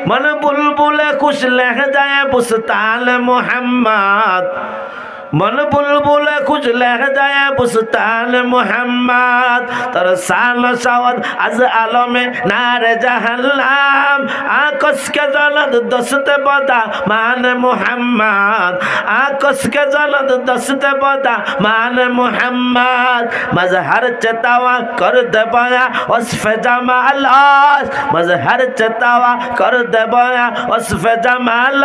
मन बुलबुल खुश लहजाए बुस्तान मोहम्मद मन बुलबुल खुश लहजाए बुस्तान मोहम्मद तर साल सावद अज आलमे नार जहन्नम आकस के जलद दस्त बदा मान मोहम्मद आकस के जलद दस्त बदा मान मोहम्मद मजहर चतावा कर दे बया वस्फ जमाल मजहर चतावा कर दे बया वस्फ जमाल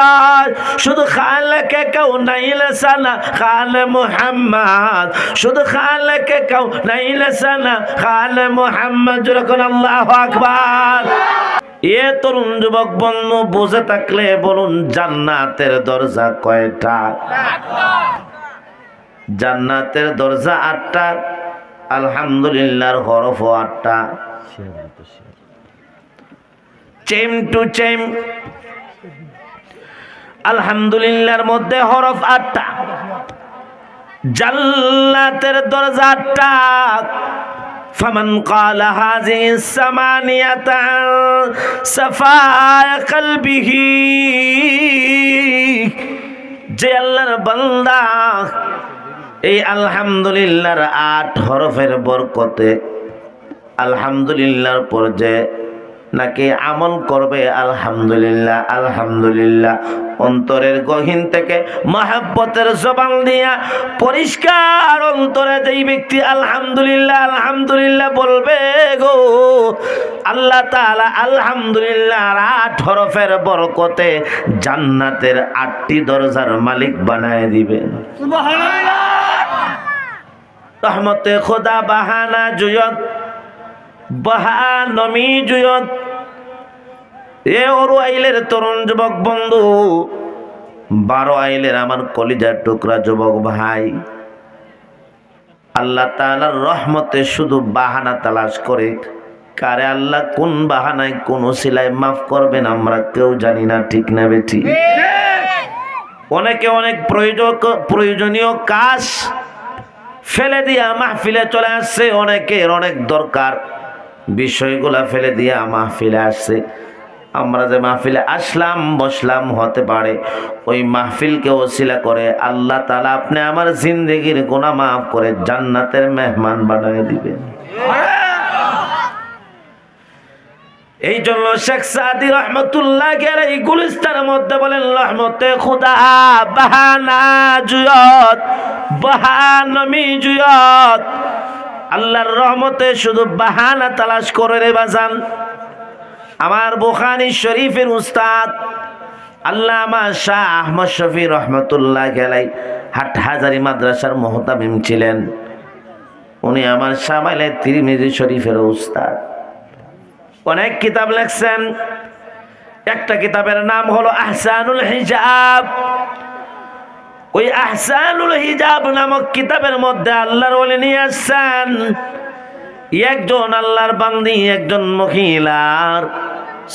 शुद्ध खालिक कौनैन सना खाल मोहम्मद शुद्ध खालिक कौनैन सना खाल मोहम्मद যখন আল্লাহু আকবার। এ তরুণ যুবক বন্ধু বুঝে থাকলে বলুন জান্নাতের দরজা কয়টা? জান্নাতের দরজা 8টা, আলহামদুলিল্লাহর হরফ 8টা। চেম টু চেম আলহামদুলিল্লাহর মধ্যে হরফ 8টা। জান্নাতের দরজা 8টা। فمن قال هذه الثمانية صفاء قلبه যে আল্লাহর বান্দা এই আলহামদুলিল্লাহর 8 হরফের বরকতে আলহামদুলিল্লাহর পর যে নাকি আমল করবে আলহামদুলিল্লাহ আলহামদুলিল্লাহ অন্তরের গহীন থেকে মহব্বতের জবান দিয়া পরিষ্কার অন্তরে যেই ব্যক্তি আলহামদুলিল্লাহ আলহামদুলিল্লাহ বলবে গো আল্লাহ তাআলা আলহামদুলিল্লাহর 8 হরফের বরকতে জান্নাতের 8টি দরজার মালিক বানায় দিবেন। সুবহানাল্লাহ। রহমতে খোদা বাহানা জুয়ত বাহানমি জুয়ত। এ ওরু আইলের তরুণ যুবক বন্ধু 12 আইলের আমার কলিজার টুকরা যুবক ভাই, আল্লাহ তাআলার রহমতে শুধু বাহানা তালাশ করে কারে আল্লাহ কোন বাহানায় কোন ওসিলায় মাফ করবেন আমরা কেউ জানি না, ঠিক না বেঠি? অনেকে অনেক প্রয়োজনীয় কাজ ফেলে দিয়া মাহফিলে চলে আসছে, অনেকের অনেক দরকার বিষয়গুলা ফেলে দিয়া মাহফিলে আসছে। আমরা যে মাহফিলে আসলাম বসলাম হতে পারে ওই মাহফিলকে ওসিলা করে আল্লাহ তাআলা আপনি আমার জিন্দেগির গুনাহ মাফ করে জান্নাতের মেহমান বানিয়ে দিবেন। এই জন্য শেখ সাদি রহমতুল্লাহ আলাইহি গুলিস্তানের মধ্যে বলেন রহমতে খোদা বাহানা জুয়ত বাহানমি জুয়ত। আল্লাহর রহমতে শুধু বাহানা তালাশ করে রে বাজান। আমার বুখারী শরীফের উস্তাদ আল্লামা শাহ আহমদ শফি রহমতুল্লাহ আলাইহি হাটহাজারী মাদ্রাসার মুহতামিম ছিলেন। উনি আমার শামাইলে তিরমিজি শরীফের উস্তাদ। অনেক কিতাব লিখছেন, একটা কিতাবের নাম হলো আহসানুল হিজাব। ওই আহসানুল হিজাব নামক কিতাবের মধ্যে আল্লাহর ওলি নিয়ে আসছেন একজন আল্লাহর বান্দি, একজন মহিলার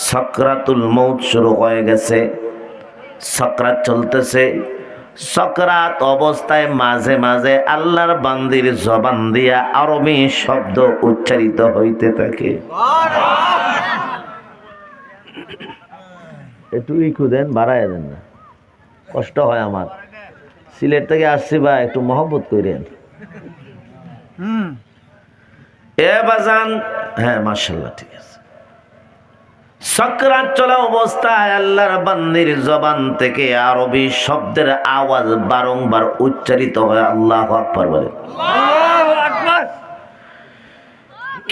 সাকরাতুল মউত শুরু হয়ে গেছে, সাকরাত চলতেছে। সাকরাত অবস্থায় মাঝে মাঝে আল্লাহর বান্দির জবান দিয়া আরবি শব্দ উচ্চারিত হইতে থাকে। একটু ইকু দেন, বাড়ায় দেন না, কষ্ট হয় আমার। সিলেট থেকে আসছি বা একটু মহব্বত করেন। এ বাজান, হ্যাঁ মাশাআল্লাহ ঠিক আছে। সাকরাত চলা অবস্থায় আল্লাহর বান্দির জবান থেকে আরবি শব্দের আওয়াজ বারংবার উচ্চারিত হয়। আল্লাহু আকবার বলে। আল্লাহু আকবার।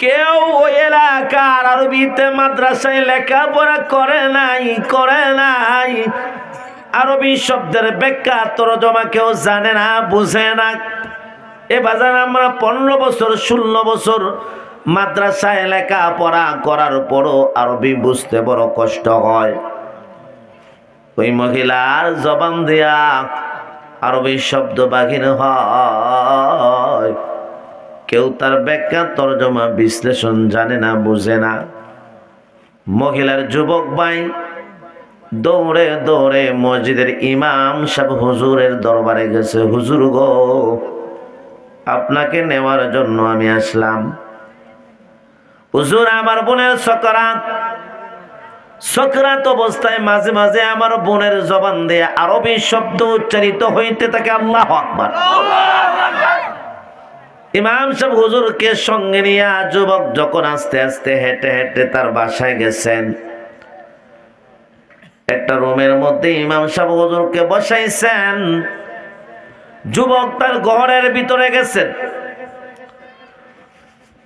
কেউ ওই এলাকার আরবিতে মাদ্রাসায় লেখাপড়া করে নাই, আরবি শব্দের ব্যাখ্যা তরজমা কেউ জানে না, বুঝে না। এ বাজার আমরা 15 বছর 16 বছর মাদ্রাসায় লেখাপড়া করার পরও আরবি বুঝতে বড় কষ্ট হয়। ওই মহিলার জবান দিয়া আরবি শব্দ বাহির হয়, কেউ তার ব্যাখ্যা তরজমা বিশ্লেষণ জানে না, বুঝে না। মহিলার যুবক ভাই দৌড়ে দৌড়ে মসজিদের ইমাম সাহেব হুজুরের দরবারে গেছে। হুজুর গো, আপনাকে নেওয়ার জন্য আমি আসলাম। হুজুর, আমার বোনের সাকরাত, সকরাত অবস্থায় মাঝে মাঝে আমার বোনের জবান দিয়ে আরবি শব্দ উচ্চারিত হইতে থাকে আল্লাহু আকবার। ইমাম সাহেব হুজুরকে সঙ্গে নিয়ে যুবক যখন আস্তে আস্তে হেঁটে হেঁটে তার বাসায় গেছেন, একটা রুমের মধ্যে ইমাম সাহেব হুজুরকে বসাইছেন, যুবক তার ঘরের ভিতরে গেছেন।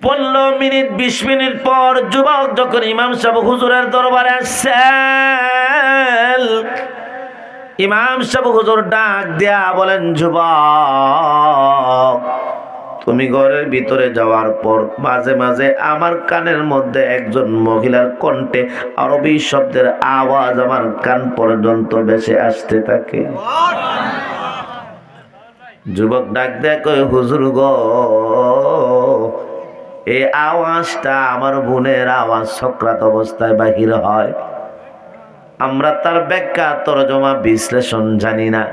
15 মিনিট 20 মিনিট পর যুবক যখন ইমাম সাহেব হুজুরের দরবারে আসছেন, ইমাম সাহেব হুজুর ডাক দিয়া বলেন, যুবক তুমি ঘরের ভিতরে যাওয়ার পর মাঝে মাঝে আমার কানের মধ্যে একজন মহিলার কণ্ঠে আরবি শব্দের আওয়াজ আমার কান পর্যন্ত ভেসে আসতে থাকে। যুবক ডাক দেয়া কয়, হুজুর গো, এই আওয়াজটা আমার বোনের আওয়াজ, সকরাত অবস্থায় বাহির হয়, আমরা তার ব্যাখ্যা তরজমা বিশ্লেষণ জানি না।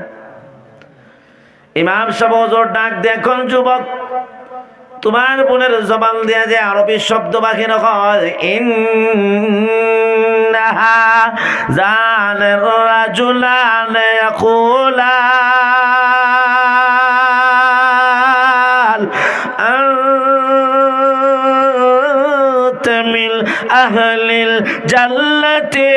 ইমাম সাহেব হুজুর ডাক দেখুন, যুবক তোমার বোনের জবান দিয়া যে আরবি শব্দ বাহির হয়, ইন্নাহা জানের রাজুলান ইয়াকুলান আনতা মিন আহলিল জান্নাতি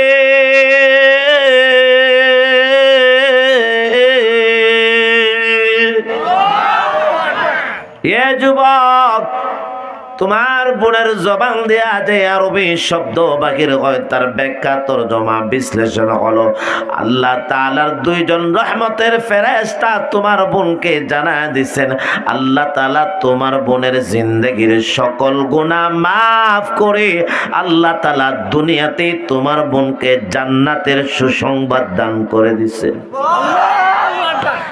এ যুবক, তোমার বোনের জবান দেয়া যে আরবি শব্দ বাহির হয় তার ব্যাখ্যা তরজমা বিশ্লেষণ হলো, আল্লাহ তাআলার 2 জন রহমতের ফেরেশতা তোমার বোনকে জানায় দিবেন, আল্লাহ তাআলা তোমার বোনের জিন্দেগীর সকল গুনাহ মাফ করে আল্লাহ তাআলা দুনিয়াতে তোমার বোনকে জান্নাতের সুসংবাদ দান করে দিবেন।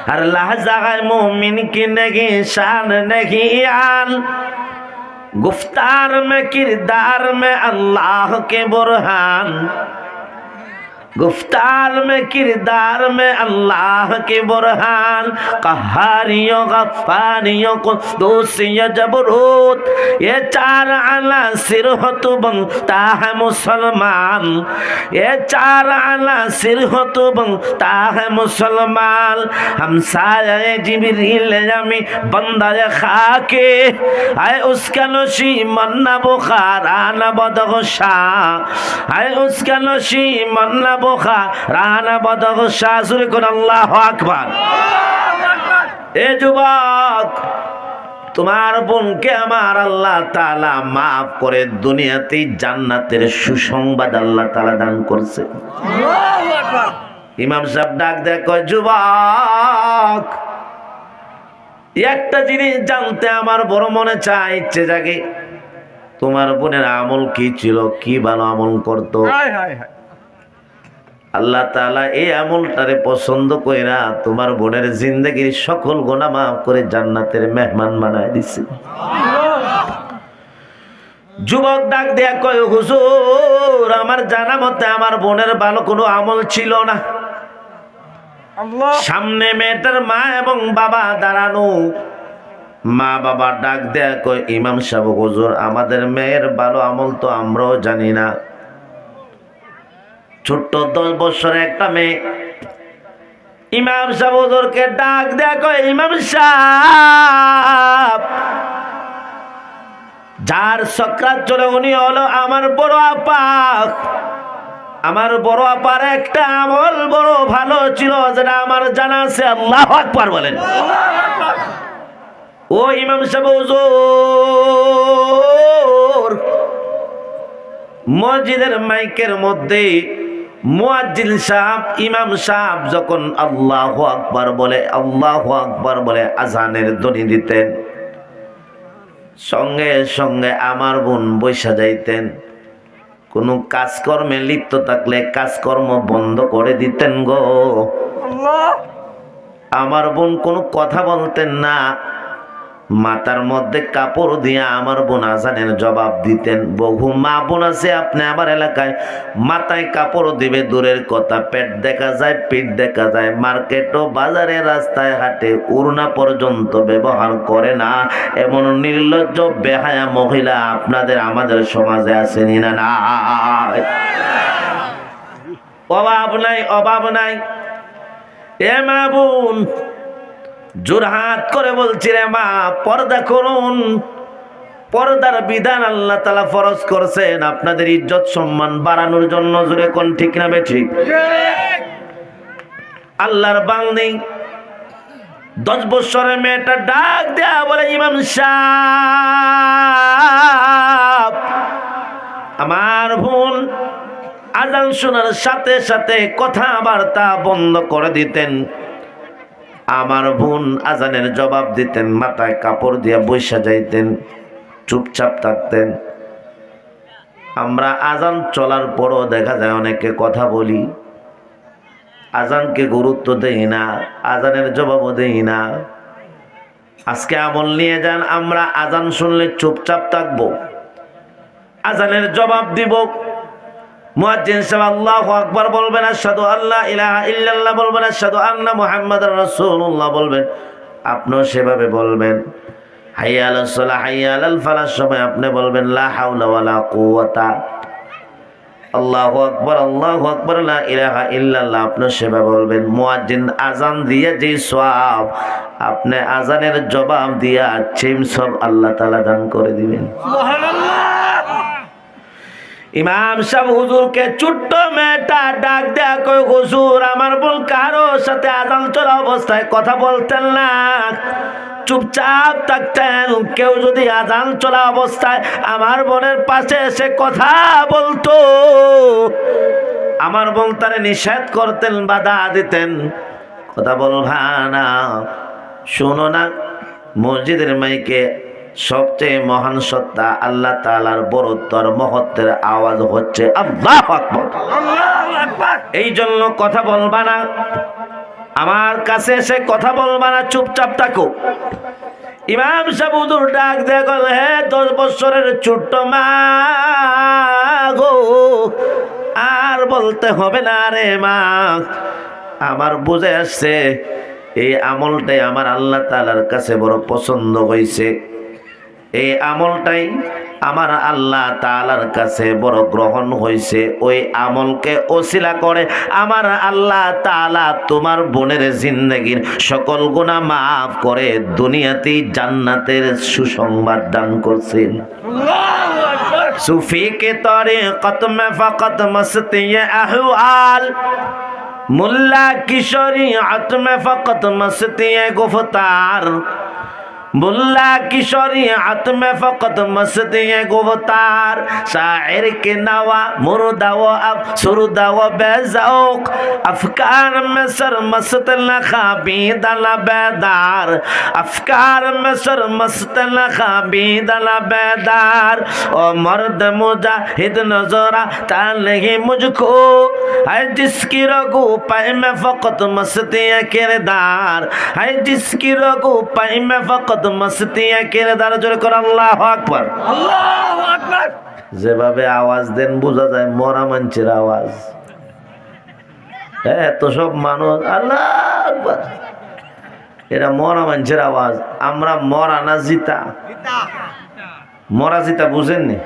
हर लहजा मोमिन की नहीं शान नहीं आन, गुफ्तार में किरदार में अल्लाह के बुरहान, गुफ्तार में किरदार में अल्लाह के बुरहान, कहारियों गफ्फारियों कुद्दूसियों जबरूत, ये 4 अनासिर हो तो बनता है मुसलमान, ये 4 अनासिर हो तो बनता है मुसलमान। हम साये जिब्रील जमी बंदा खाके आए उसका नशी मन्ना बुखारा न बदगशा, आए उसका नशी मन्ना রানা বদগশা। সুরে কোন আল্লাহু আকবার। এ যুবক, তোমার বোনকে আমার আল্লাহ তাআলা মাফ করে দুনিয়াতেই জান্নাতের সুসংবাদ আল্লাহ তাআলা দান করছে। আল্লাহু আকবার। ইমাম সাহেব ডাক দেয়া কয়, যুবক একটা জিনিস জানতে আমার বড় মনে চায়, ইচ্ছে জাগে, তোমার বোনের আমল কি ছিল, কি ভালো আমল করতো। আল্লাহ তাআলা এই আমলটারে পছন্দ কইরা তোমার বোনের জিন্দেগীর সকল গুনাহ মাফ করে জান্নাতের মেহমান বানায় দিছে। যুবক ডাক দেয়া কয়, হুজুর আমার জানা মতে আমার বোনের ভালো কোনো আমল ছিল না। সামনে মেয়েটার মা এবং বাবা দাঁড়ানো, মা বাবা ডাক দেয়া কয়, ইমাম সাহেব হুজুর আমাদের মেয়ের ভালো আমল তো আমরাও জানি না। ছোট্ট 10 বছরের একটা মেয়ে। ইমাম সাহেব হুজুরকে ডাক দেয়া কয়, ইমাম সাহেব যার সকরাত চলে উনি হলো আমার বড় আপা। আমার বড় আপার একটা আমল বড় ভালো ছিল যেটা আমার জানা আছে। আল্লাহু আকবার বলেন। ও ইমাম সাহেব হুজুর, মসজিদের মাইকের মধ্যে মুয়াজ্জিন সাহেব ইমাম সাহেব যখন আল্লাহু আকবার বলে, আল্লাহু আকবার বলে আজানের ধ্বনি দিতেন, সঙ্গে সঙ্গে আমার বোন বৈশা যাইতেন। কোনো কাজকর্মে লিপ্ত থাকলে কাজকর্ম বন্ধ করে দিতেন গো। আমার বোন কোনো কথা বলতেন না, মাথার মধ্যে কাপড় দিয়ে আমার বোন আজানের জবাব দিতেন। বহু মা বোন আছে আপনি আমার এলাকায় মাথায় কাপড় দিবে দূরের কথা, পেট দেখা যায়, পিঠ দেখা যায়, মার্কেটও বাজারে রাস্তায় হাটে উড়না পর্যন্ত ব্যবহার করে না। এমন নির্লজ্জ বেহায়া মহিলা আপনাদের আমাদের সমাজে আসেনি না? না, অভাব নাই, অভাব নাই। এ মা বোন, জোরহাত করে বলছি রে মা, পর্দা করুন। পর্দার বিধান আল্লাহ তাআলা ফরজ করছেন আপনাদের ইজ্জত সম্মান বাড়ানোর জন্য। জোরে কোন ঠিক না বেঠিক? আল্লাহর বান্দি 10 বছরের মেয়েটা ডাক দেয়া বলে, ইমাম সাহেব, আমার বোন আজান শোনার সাথে সাথে কথাবার্তা বন্ধ করে দিতেন। আমার বোন আজানের জবাব দিতেন, মাথায় কাপড় দিয়ে বৈশা যাইতেন, চুপচাপ থাকতেন। আমরা আজান চলার পরও দেখা যায় অনেকে কথা বলি, আজানকে গুরুত্ব দেই না, আজানের জবাবও দেই না। আজকে আমল নিয়ে যান, আমরা আজান শুনলে চুপচাপ থাকবো, আজানের জবাব দিব। মুয়াজ্জিন সাহেব আল্লাহু আকবার বলবেন, আশহাদু আল্লা ইলাহা ইল্লাল্লাহ বলবেন, আশহাদু আন্না মুহাম্মাদার রাসূলুল্লাহ বলবেন, আপনিও সেভাবে বলবেন। হাইয়া আলাস সালাহ হাইয়া আলাল ফালাহ সময় আপনি বলবেন লা হাওলা ওয়ালা কুওয়াতা, আল্লাহু আকবার আল্লাহু আকবার লা ইলাহা ইল্লাল্লাহ আপনি সেভাবে বলবেন। মুয়াজ্জিন আজান দিয়ে যে সওয়াব, আপনি আজানের জবাব দিয়া সেম সব আল্লাহ তাআলা দান করে দিবেন। সুবহানাল্লাহ। ইমাম সাহেব হুজুরকে ছোট্ট মেয়েটা ডাক দেয়া কই, হুজুর আমার বোন কারো সাথে আজান চলা অবস্থায় কথা বলতেন না, চুপচাপ থাকতেন। কেউ যদি আজান চলা অবস্থায় আমার বোনের পাশে এসে কথা বলতো, আমার বোন তারে নিষেধ করতেন, বাধা দিতেন, কথা বলবা না, শোনো না। মসজিদের মাইকে সবচেয়ে মহান সত্তা আল্লাহ তাআলার বড়ত্বর মহত্বের আওয়াজ হচ্ছে আল্লাহু আকবার, আল্লাহু আকবার। এই জন্য কথা বলবা না, আমার কাছে এসে কথা বলবা না, চুপচাপ থাকো। ইমাম সাহেব হুজুর ডাক দিয়ে গেল, হে 10 বছরের ছোট্ট মা গো, আর বলতে হবে না রে মা, আমার বুঝে আসছে এই আমলটাই আমার আল্লাহ তাআলার কাছে বড় পছন্দ হয়েছে, এই আমলটাই আমার আল্লাহ তাআলার কাছে বড় গ্রহণ হয়েছে। ওই আমলকে ওসিলা করে আমার আল্লাহ তাআলা তোমার বোনের জিন্দেগির সকল গুনাহ মাফ করে দুনিয়াতেই জান্নাতের সুসংবাদ দান করছেন। আল্লাহু আকবার। সুফি কে তরিকত মে ফকত মস্তি আহওয়াল, মুল্লা কি শরিয়ত মে ফকত মস্তি গুফতার, मुल्ला की शरीयत में फकत मस्ती गुफ्तार, शायर के नवा मुर्दा व अफसुरदा व बेज़ौक, अफकार में सर मस्त लखाबीद बेदार, अफकार में सर मस्त लखाबीद बेदार। ओ मर्द मुजाहिद नजरा तालही मुझको है जिसकी रगू पे में फकत मस्ती किरदार, है जिसकी रगू पे में फकत মস্তিয়া কিরদার। জোরে করে আল্লাহু আকবার, আল্লাহু আকবার। যেভাবে আওয়াজ দেন বোঝা যায় মরা মানুষের আওয়াজ। এত সব মানুষ আল্লাহু আকবার, এরা মরা মানুষের আওয়াজ। আমরা মরা না জিতা? মরা জিতা বুঝেননি?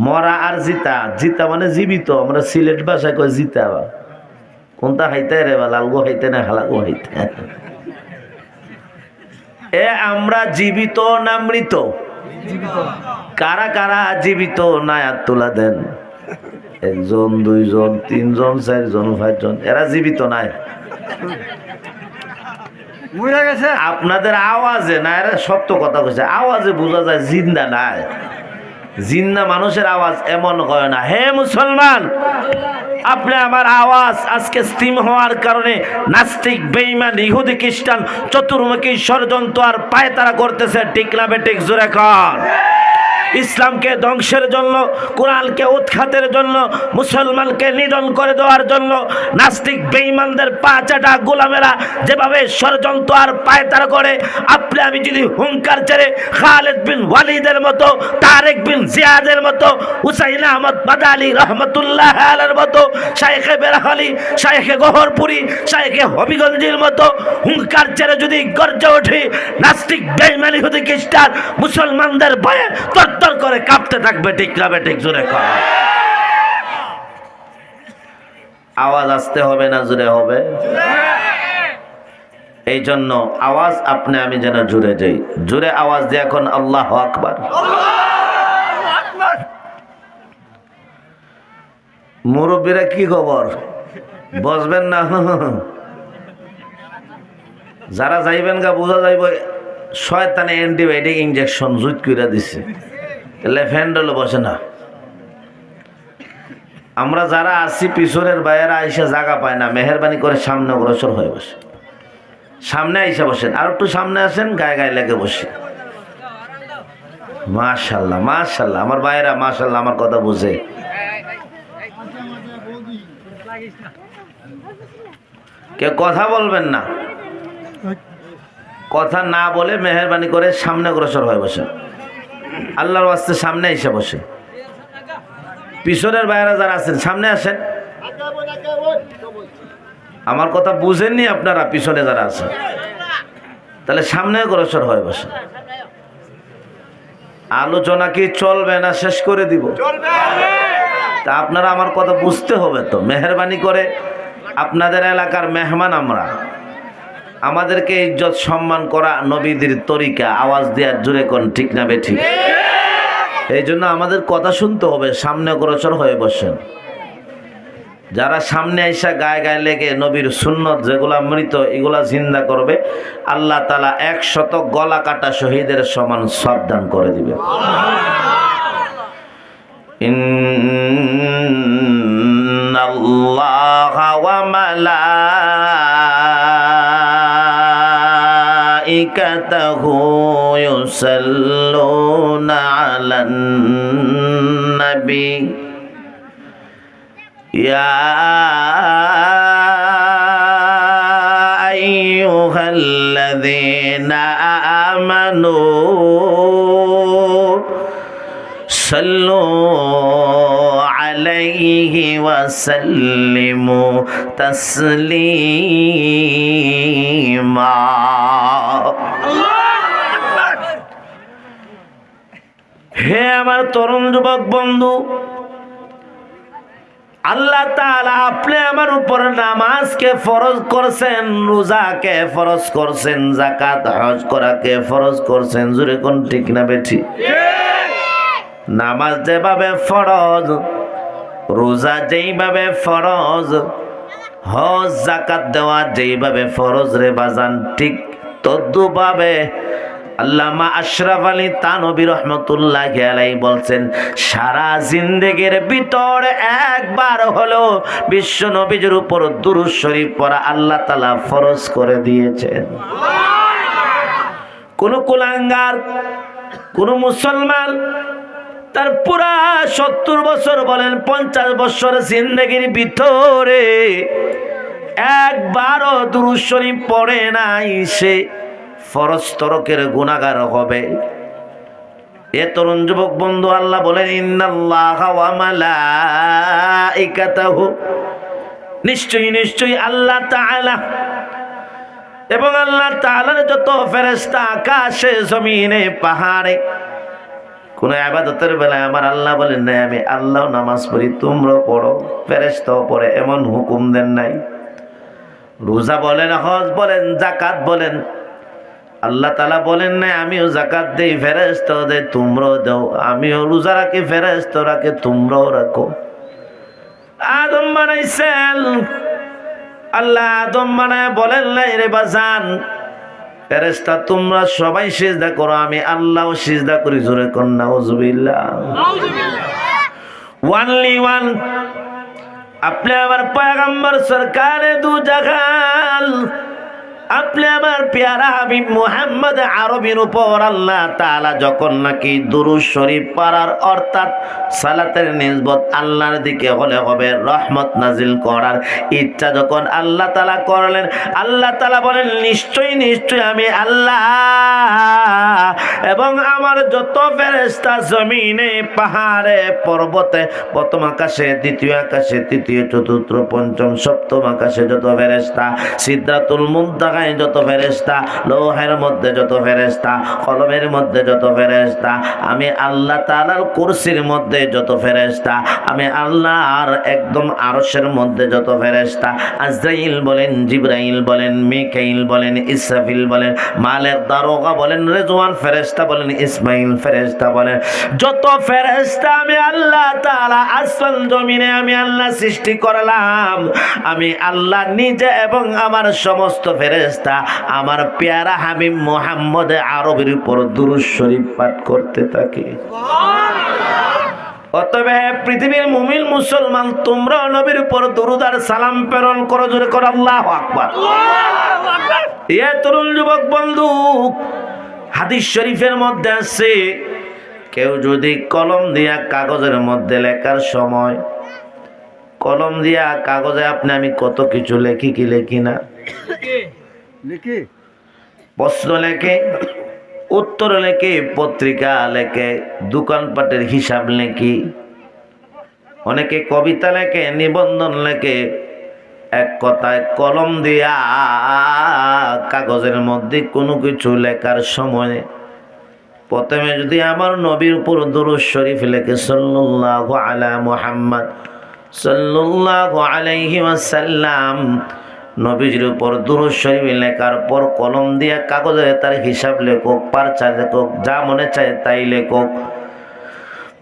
মরা আর জিতা, জিতা মানে জীবিত। আমরা সিলেট ভাষায় কই জিতা। কোনটা খাইতে রে বা লালগো খাইতে না খালাগো খাইতে? এ আমরা জীবিত না মৃত? কারা কারা জীবিত না হাত তোলা দেন। 1 জন 2 জন 3 জন 4 জন 5 জন, এরা জীবিত নাই। আপনাদের আওয়াজে না, এরা সত্য কথা কইছে, আওয়াজে বোঝা যায় জিন্দা নাই। জিন্দা মানুষের আওয়াজ এমন হয় না। হে মুসলমান, আপনি আমার আওয়াজ আজকে স্টিম হওয়ার কারণে নাস্তিক, বেঈমান, ইহুদি, খ্রিস্টান চতুর্মুখী ষড়যন্ত্র আর পায়তারা করতেছে, ঠিক না বেঠিক? জোরে কর। ইসলামকে ধ্বংসের জন্য, কোরআনকে উৎখাতের জন্য, মুসলমানকে নিধন করে দেওয়ার জন্য নাস্তিক বেঈমানদের পা চাটা গোলামেরা যেভাবে ষড়যন্ত্র আর পায়তারা করে, আপনি আমি যদি হুঙ্কার ছেড়ে খালিদ বিন ওয়ালিদের মতো, তারেক বিন জিয়াদের মতো, হুসাইন আহমদ মাদানী রহমতুল্লাহ আলাইহির মতো, শাইখে বেরহালি, শাইখে গহরপুরি, শাইখে হবিগঞ্জের মতো হুঙ্কার ছেড়ে যদি গর্জে ওঠে, নাস্তিক বেঈমান ইহুদি খ্রিস্টান মুসলমানদের ভয়ে তরতর করে কাঁপতে থাকবে, ঠিক না বেঠিক? জোরে কর। আওয়াজ আসতে হবে না জোরে হবে? এই জন্য আওয়াজ আপনি আমি যেন জুড়ে যাই। জুড়ে আওয়াজ দিয়ে এখন আল্লাহু আকবার। মুরব্বীরা কি খবর, বসবেন না? যারা যাইবেন গা বোঝা যাইব শয়তানে অ্যান্টিবায়োটিক ইনজেকশন জুত করে দিছে, লেফেন্ডলে বসে না। আমরা যারা আছি পিছনের বাইরে আইসা জায়গা পায় না, মেহরবানি করে সামনে অগ্রসর হয়ে বসে, সামনে আইসা বসেন, আর একটু সামনে আসেন, গায়ে গায়ে লেগে বসে। মাশাআল্লাহ মাশাআল্লাহ, আমার ভাইরা মাশাআল্লাহ আমার কথা বুঝে। কে কথা বলবেন না, কথা না বলে মেহরবানি করে সামনে অগ্রসর হয়ে বসেন, আল্লাহর ওয়াস্তে সামনে এসে বসে। পিছনের বাইরে যারা আছেন সামনে আসেন। আমার কথা বুঝেননি আপনারা? পিছনে যারা আছেন তাহলে সামনে অগ্রসর হয়ে বসে। আলোচনা কি চলবে না শেষ করে দিব? তা আপনারা আমার কথা বুঝতে হবে তো। মেহরবানি করে, আপনাদের এলাকার মেহমান আমরা, আমাদেরকে ইজ্জত সম্মান করা নবীদের তরিকা। আওয়াজ দেওয়ার জোরে কোন ঠিক না বেঠিক? এই জন্য আমাদের কথা শুনতে হবে, সামনে অগ্রসর হয়ে বসেন। যারা সামনে আইসা গায়ে গায়ে লেগে নবীর সুন্নত যেগুলা মৃত এগুলা জিন্দা করবে, আল্লাহ তাআলা 100 গলা কাটা শহীদের সমান সব দান করে দিবে। ইন্নাল্লাহা ওয়া মালাইকাতাহু ইউসাল্লুনা আলান নবী ইয়া আইয়ুহাল্লাযীনা আমানু সাল্লু আলাইহি ওয়া সাল্লিমু তাসলিমা। হে আমার তরুণ যুবক বন্ধু, আল্লাহ তাআলা আপনি আমার উপর নামাজকে ফরজ করছেন, রোজাকে ফরজ করছেন, যাকাত হজ করাকে ফরজ করছেন। জোরে কোন ঠিক না বেঠি? নামাজ যেভাবে ফরজ, রোজা যেইভাবে ফরজ, হজ যাকাত দেওয়া যেইভাবে ফরজ রে বাজান, ঠিক তদ্রুপভাবে আল্লামা আশরাফ আলী থানভী রহমতুল্লাহি আলাইহি বলছেন, সারা জিন্দেগির ভিতর একবার হলো বিশ্ব নবীর উপর দুরূদ শরীফ পড়া আল্লাহ তাআলা ফরজ করে দিয়েছেন। কোন কুলাঙ্গার, কোন মুসলমান তার পুরা 70 বছর বলেন 50 বছর জিন্দেগির ভিতরে একবারও দুরূদ শরীফ পড়ে নাই, সে ফরজ তরকের গুনাহগার হবে। এ তরুণ যুবক বন্ধু, আল্লাহ বলেন ইন্নাল্লাহা ওয়া মালাইকাতাহু, নিশ্চয়ই নিশ্চয়ই আল্লাহ তাআলা এবং আল্লাহ তাআলার যত ফেরেশতা আকাশে জমিনে পাহাড়ে, কোন ইবাদতের বেলায় আমার আল্লাহ বলেন নাই আমি আল্লাহ নামাজ পড়ি তোমরা পড়ো, ফেরেশতাও পড়ে, এমন হুকুম দেন নাই। রোজা বলেন, হজ বলেন, যাকাত বলেন, আল্লাহ তাআলা বলেন নাই আমিও যাকাত দেই, ফেরেশতাও দেয়, তোমরাও দাও, আমিও রোজা রাখি, ফেরেশতাও রাখে, তোমরাও রাখো। আদম বানাইছেন, আল্লাহ আদম বানায় বলেন নাই রে বাজান ফেরেশতা তোমরা সবাই সিজদা করো, আমি আল্লাহও সিজদা করি। জোরে কোন নাউজুবিল্লাহ। ওয়ানলি ওয়ান, আপনি আমার পয়গম্বর সরকারে দু জাহান, আপনি আমার পেয়ারা হাবিব মুহাম্মদ আরবির উপর আল্লাহ তাআলা যখন নাকি দুরূদ শরীফ পড়ার অর্থাৎ সালাতের নিসবত আল্লাহর দিকে হলে হবে রহমত নাজিল করার ইচ্ছা যখন আল্লাহ তাআলা করলেন, আল্লাহ তাআলা বলেন নিশ্চয়ই নিশ্চয়ই আমি আল্লাহ এবং আমার যত ফেরেশতা জমিনে পাহাড়ে পর্বতে, প্রথম আকাশে, দ্বিতীয় আকাশে, তৃতীয় চতুর্থ পঞ্চম সপ্তম আকাশে যত ফেরেশতা, সিদরাতুল মুনতাহা জায়গায় যত ফেরেশতা, লৌহের মধ্যে যত ফেরেশতা, কলমের মধ্যে যত ফেরেশতা, আমি আল্লাহ তাআলার কুরসির মধ্যে যত ফেরেশতা, আমি আল্লাহর একদম আরশের মধ্যে যত ফেরেশতা, আজরাইল বলেন, জিবরাইল বলেন, মিকাইল বলেন, ইসরাফিল বলেন, মালেক দারোগা বলেন, রেজওয়ান ফেরেশতা বলেন, ইসমাইল ফেরেশতা বলেন, যত ফেরেশতা আমি আল্লাহ তাআলা আসমান জমিনে আমি আল্লাহ সৃষ্টি করলাম, আমি আল্লাহ নিজে এবং আমার সমস্ত ফেরেশতা আমার পেয়ারা হাবিব মুহাম্মদ আরবির উপর দুরূদ শরীফ পাঠ করতে থাকে। অতএব পৃথিবীর মুমিন মুসলমান তোমরা নবীর উপর দরুদ আর সালাম প্রেরণ করো, জোরে করো আল্লাহু আকবার। এ তরুণ যুবক বন্ধু, হাদিস শরীফের মধ্যে আছে কেউ যদি কলম দিয়া কাগজের মধ্যে লেখার সময়, কলম দিয়া কাগজে আপনি আমি কত কিছু লেখি, কি লেখি না, প্রশ্ন লেখে, উত্তর লেখে, পত্রিকা লেখে, দোকানপাটের হিসাব লেখি, অনেকে কবিতা লেখে, নিবন্ধন লেখে। এক কথায় কলম দিয়া কাগজের মধ্যে কোনো কিছু লেখার সময় প্রথমে যদি আমার নবীর উপর দুরূদ শরীফ লেখে সাল্লাল্লাহু আলা মুহাম্মদ সাল্লাল্লাহু আলাইহি ওয়াসাল্লাম, নবীজির উপর দুরূদ শরীফ লেখার পর কলম দিয়ে কাগজে তার হিসাব লেখক, পারচা লেখক, যা মনে চায় তাই লেখক।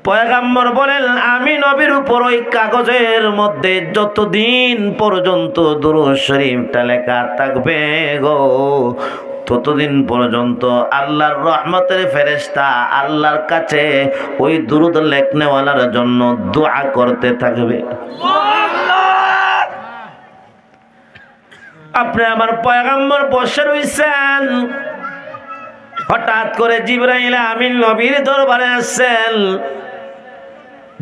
পয়গম্বর বলেন আমি নবীর উপর ওই কাগজের মধ্যে যতদিন পর্যন্ত দুরূদ শরীফটা লেখা থাকবে গো, ততদিন পর্যন্ত আল্লাহর রহমতের ফেরেশতা আল্লাহর কাছে ওই দুরূদ লেখনেওয়ালার জন্য দোয়া করতে থাকবে। আপনি আমার পয়গম্বর বসে রইছেন, হঠাৎ করে জিবরাইল আমিন নবীর দরবারে আসছেন।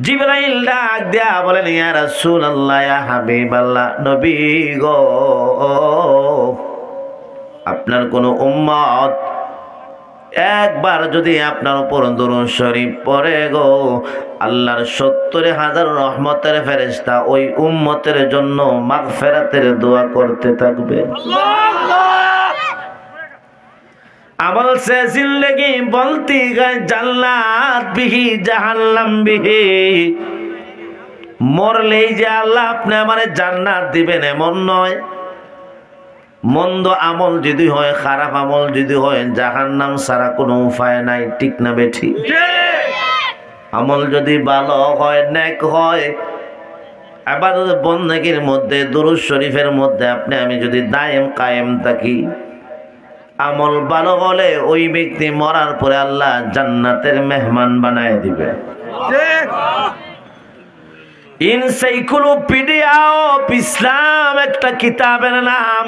জিবরাইল ডাক দেয়া বলেন ইয়া রাসূলুল্লাহ, ইয়া হাবিবাল্লাহ, নবী গো, আপনার কোন উম্মত একবার যদি আপনার উপর দুরূদ শরীফ পড়ে গো, আল্লাহর 70,000 রহমতের ফেরেশতা ওই উম্মতের জন্য মাগফিরাতের দোয়া করতে থাকবে। আমল সে জিন্দেগি বলতি গায় জান্নাত বিহি জাহান্নাম বিহি, মরলেই যে আল্লাহ আপনি আমারে জান্নাত দিবেন এমন নয়। মন্দ আমল যদি হয়, খারাপ আমল যদি হয়, জাহান্নাম ছাড়া কোনো উপায় নাই, ঠিক না বেঠি? আমল যদি ভালো হয়, নেক হয়, ইবাদত বন্দেগীর মধ্যে দুরূদ শরীফের মধ্যে আপনি আমি যদি দায়েম কায়েম থাকি, আমল ভালো হলে ওই ব্যক্তি মরার পরে আল্লাহ জান্নাতের মেহমান বানায় দিবে। এনসাইক্লোপিডিয়া অফ ইসলাম একটা কিতাবের নাম,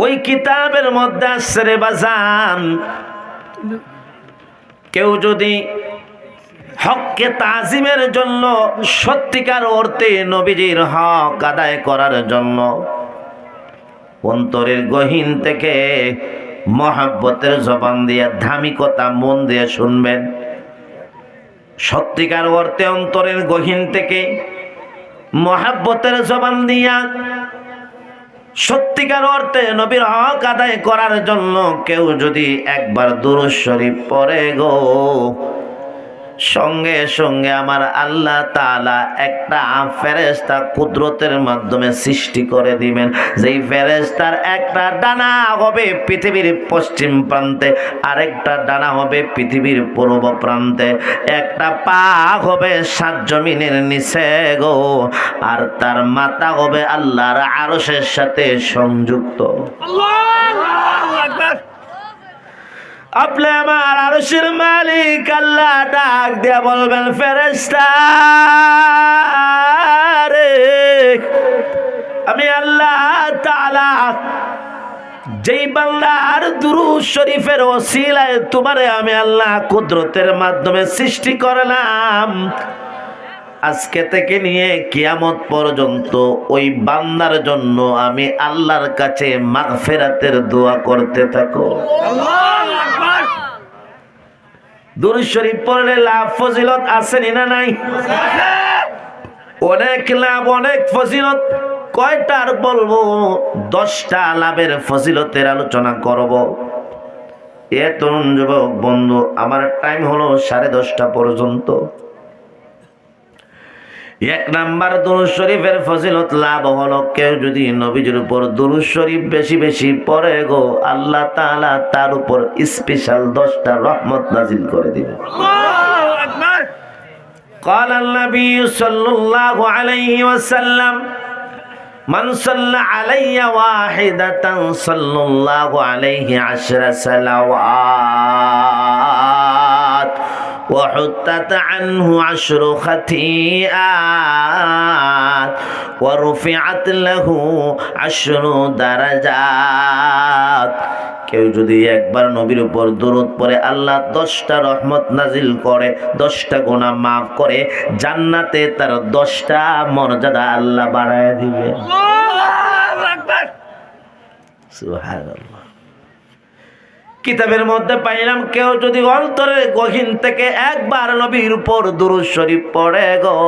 ওই কিতাবের মধ্যে আছে রে বাজান, কেউ যদি হককে তাজিমের জন্য, সত্যিকার অর্থে নবীজির হক আদায় করার জন্য অন্তরের গহীন থেকে মহাব্বতের জবান দিয়ে ধার্মিকতা মন দিয়ে শুনবেন, সত্যিকার অর্থে অন্তরের গহীন থেকে মহাব্বতের জবান দিয়া সত্যিকার অর্থে নবীর হক আদায় করার জন্য কেউ যদি একবার দুরূদ শরীফ পড়ে গো, সঙ্গে সঙ্গে আমার আল্লাহ তাআলা একটা ফেরেশতা কুদরতের মাধ্যমে সৃষ্টি করে দিবেন। যেই ফেরেশতার একটা ডানা হবে পৃথিবীর পশ্চিম প্রান্তে, আরেকটা ডানা হবে পৃথিবীর পূর্ব প্রান্তে, একটা পা হবে 7 জমিনের নিচে গো, আর তার মাথা হবে আল্লাহর আরশের সাথে সংযুক্ত। আল্লাহু আকবার। আপনি আমার আরশের মালিক আল্লাহ ডাক দিয়া বলবেন ফেরেশতা রে, আমি আল্লাহ তাআলা যেই বান্দার দুরূদ শরীফের ওসিলায় তোমারে আমি আল্লাহ কুদরতের মাধ্যমে সৃষ্টি করলাম, আজকে থেকে নিয়ে কিয়ামত পর্যন্ত ওই বান্দার জন্য আমি আল্লাহর কাছে মাগফিরাতের দোয়া করতে থাকো। আল্লাহু আকবার। দুরূদ শরীফ পড়লে লাভ ফজিলত আছে না নাই? অনেক লাভ, অনেক ফজিলত। কয়টার বলবো? 10টা লাভের ফজিলতের আলোচনা করব। এ তরুণ যুবক বন্ধু, আমার টাইম হলো 10:30 পর্যন্ত। 1 নাম্বার দুরূদ শরীফের ফজিলত লাভ হলো, কেউ যদি নবীজির উপর দুরূদ শরীফ বেশি বেশি পড়ে গো, আল্লাহ তাআলা তার উপর স্পেশাল 10টা রহমত নাজিল করে দিবে। আল্লাহু আকবার। قال النبي صلى الله عليه وسلم من صلى علي واحدة صلى الله عليه 10 صلوات وحطت عنه 10 خطيئات ورفعت له 10 درجات। কেউ যদি একবার নবীর উপর দরুদ পড়ে, আল্লাহ 10টা রহমত নাজিল করে, 10টা গুনাহ মাফ করে, জান্নাতে তার 10টা মর্যাদা আল্লাহ বাড়ায় দিবে। আল্লাহু আকবার, সুবহানাল্লাহ। কিতাবের মধ্যে পাইলাম, কেউ যদি অন্তরের গহীন থেকে একবার নবীর উপর দুরূদ শরীফ পড়ে গো,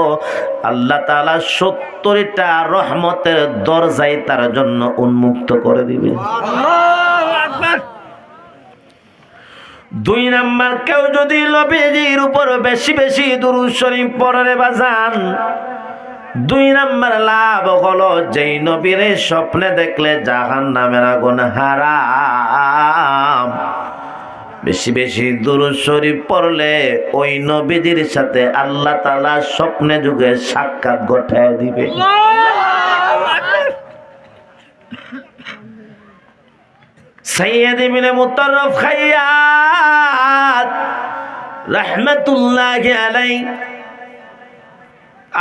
আল্লাহ তাআলা 70টা রহমতের দরজাই তার জন্য উন্মুক্ত করে দিবে। আল্লাহু আকবার। 2 নাম্বার, কেউ যদি নবীজির উপর বেশি বেশি দুরূদ শরীফ পড়ে বাজান, 2 নাম্বার লাভ হলো, যেই নবীরে স্বপ্নে দেখলে জাহান্নামের আগুন হারাম। বেশি বেশি দুরূদ শরীফ পড়লে ওই নবীজির সাথে আল্লাহ তাআলা স্বপ্নে যুগে সাক্ষাৎ ঘটায় দিবে। সৈয়দ ইবনে মুতাররফ খাইয়াত রাহমাতুল্লাহি আলাইহি,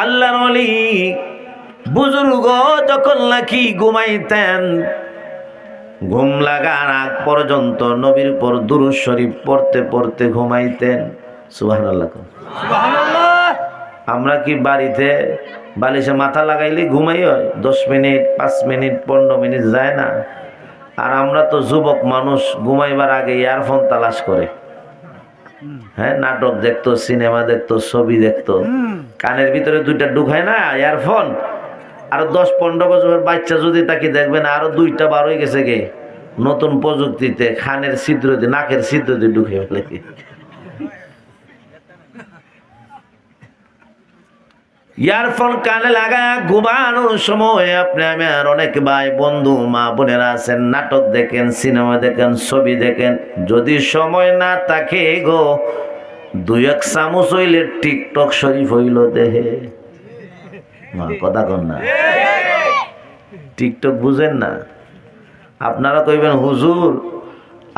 আল্লাহর ওলি বুজুর্গ, যখন নাকি ঘুমাইতেন, ঘুম লাগার আগ পর্যন্ত নবীর উপর দুরূদ শরীফ পড়তে পড়তে ঘুমাইতেন। সুবহানাল্লাহ, সুবহানাল্লাহ। আমরা কি বাড়িতে বালিশে মাথা লাগাইলে ঘুমাই হয়? 10 মিনিট, 5 মিনিট, 15 মিনিট যায় না। আর আমরা তো যুবক মানুষ, ঘুমাইবার আগে ইয়ারফোন তালাশ করে, হ্যাঁ, নাটক দেখতো, সিনেমা দেখতো, ছবি দেখতো, কানের ভিতরে 2টা ঢুকায় না ইয়ারফোন। আর 10-15 বছরের বাচ্চা যদি তাকে দেখবেন, আরো 2টা বার হয়ে গেছে গে নতুন প্রযুক্তিতে, খানের ছিদ্র দিয়ে, নাকের ছিদ্র দিয়ে ঢুকে ফেলে। ইয়ারফোন কানে লাগায় ঘুমানোর সময় আপনি আমার অনেক ভাই বন্ধু মা বোনেরা আছেন, নাটক দেখেন, সিনেমা দেখেন, ছবি দেখেন। যদি সময় না থাকে গো, 2-1 চামচ হইলে টিকটক শরীফ হইল দেহে। কথা কন না, টিকটক বুঝেন না? আপনারা কইবেন হুজুর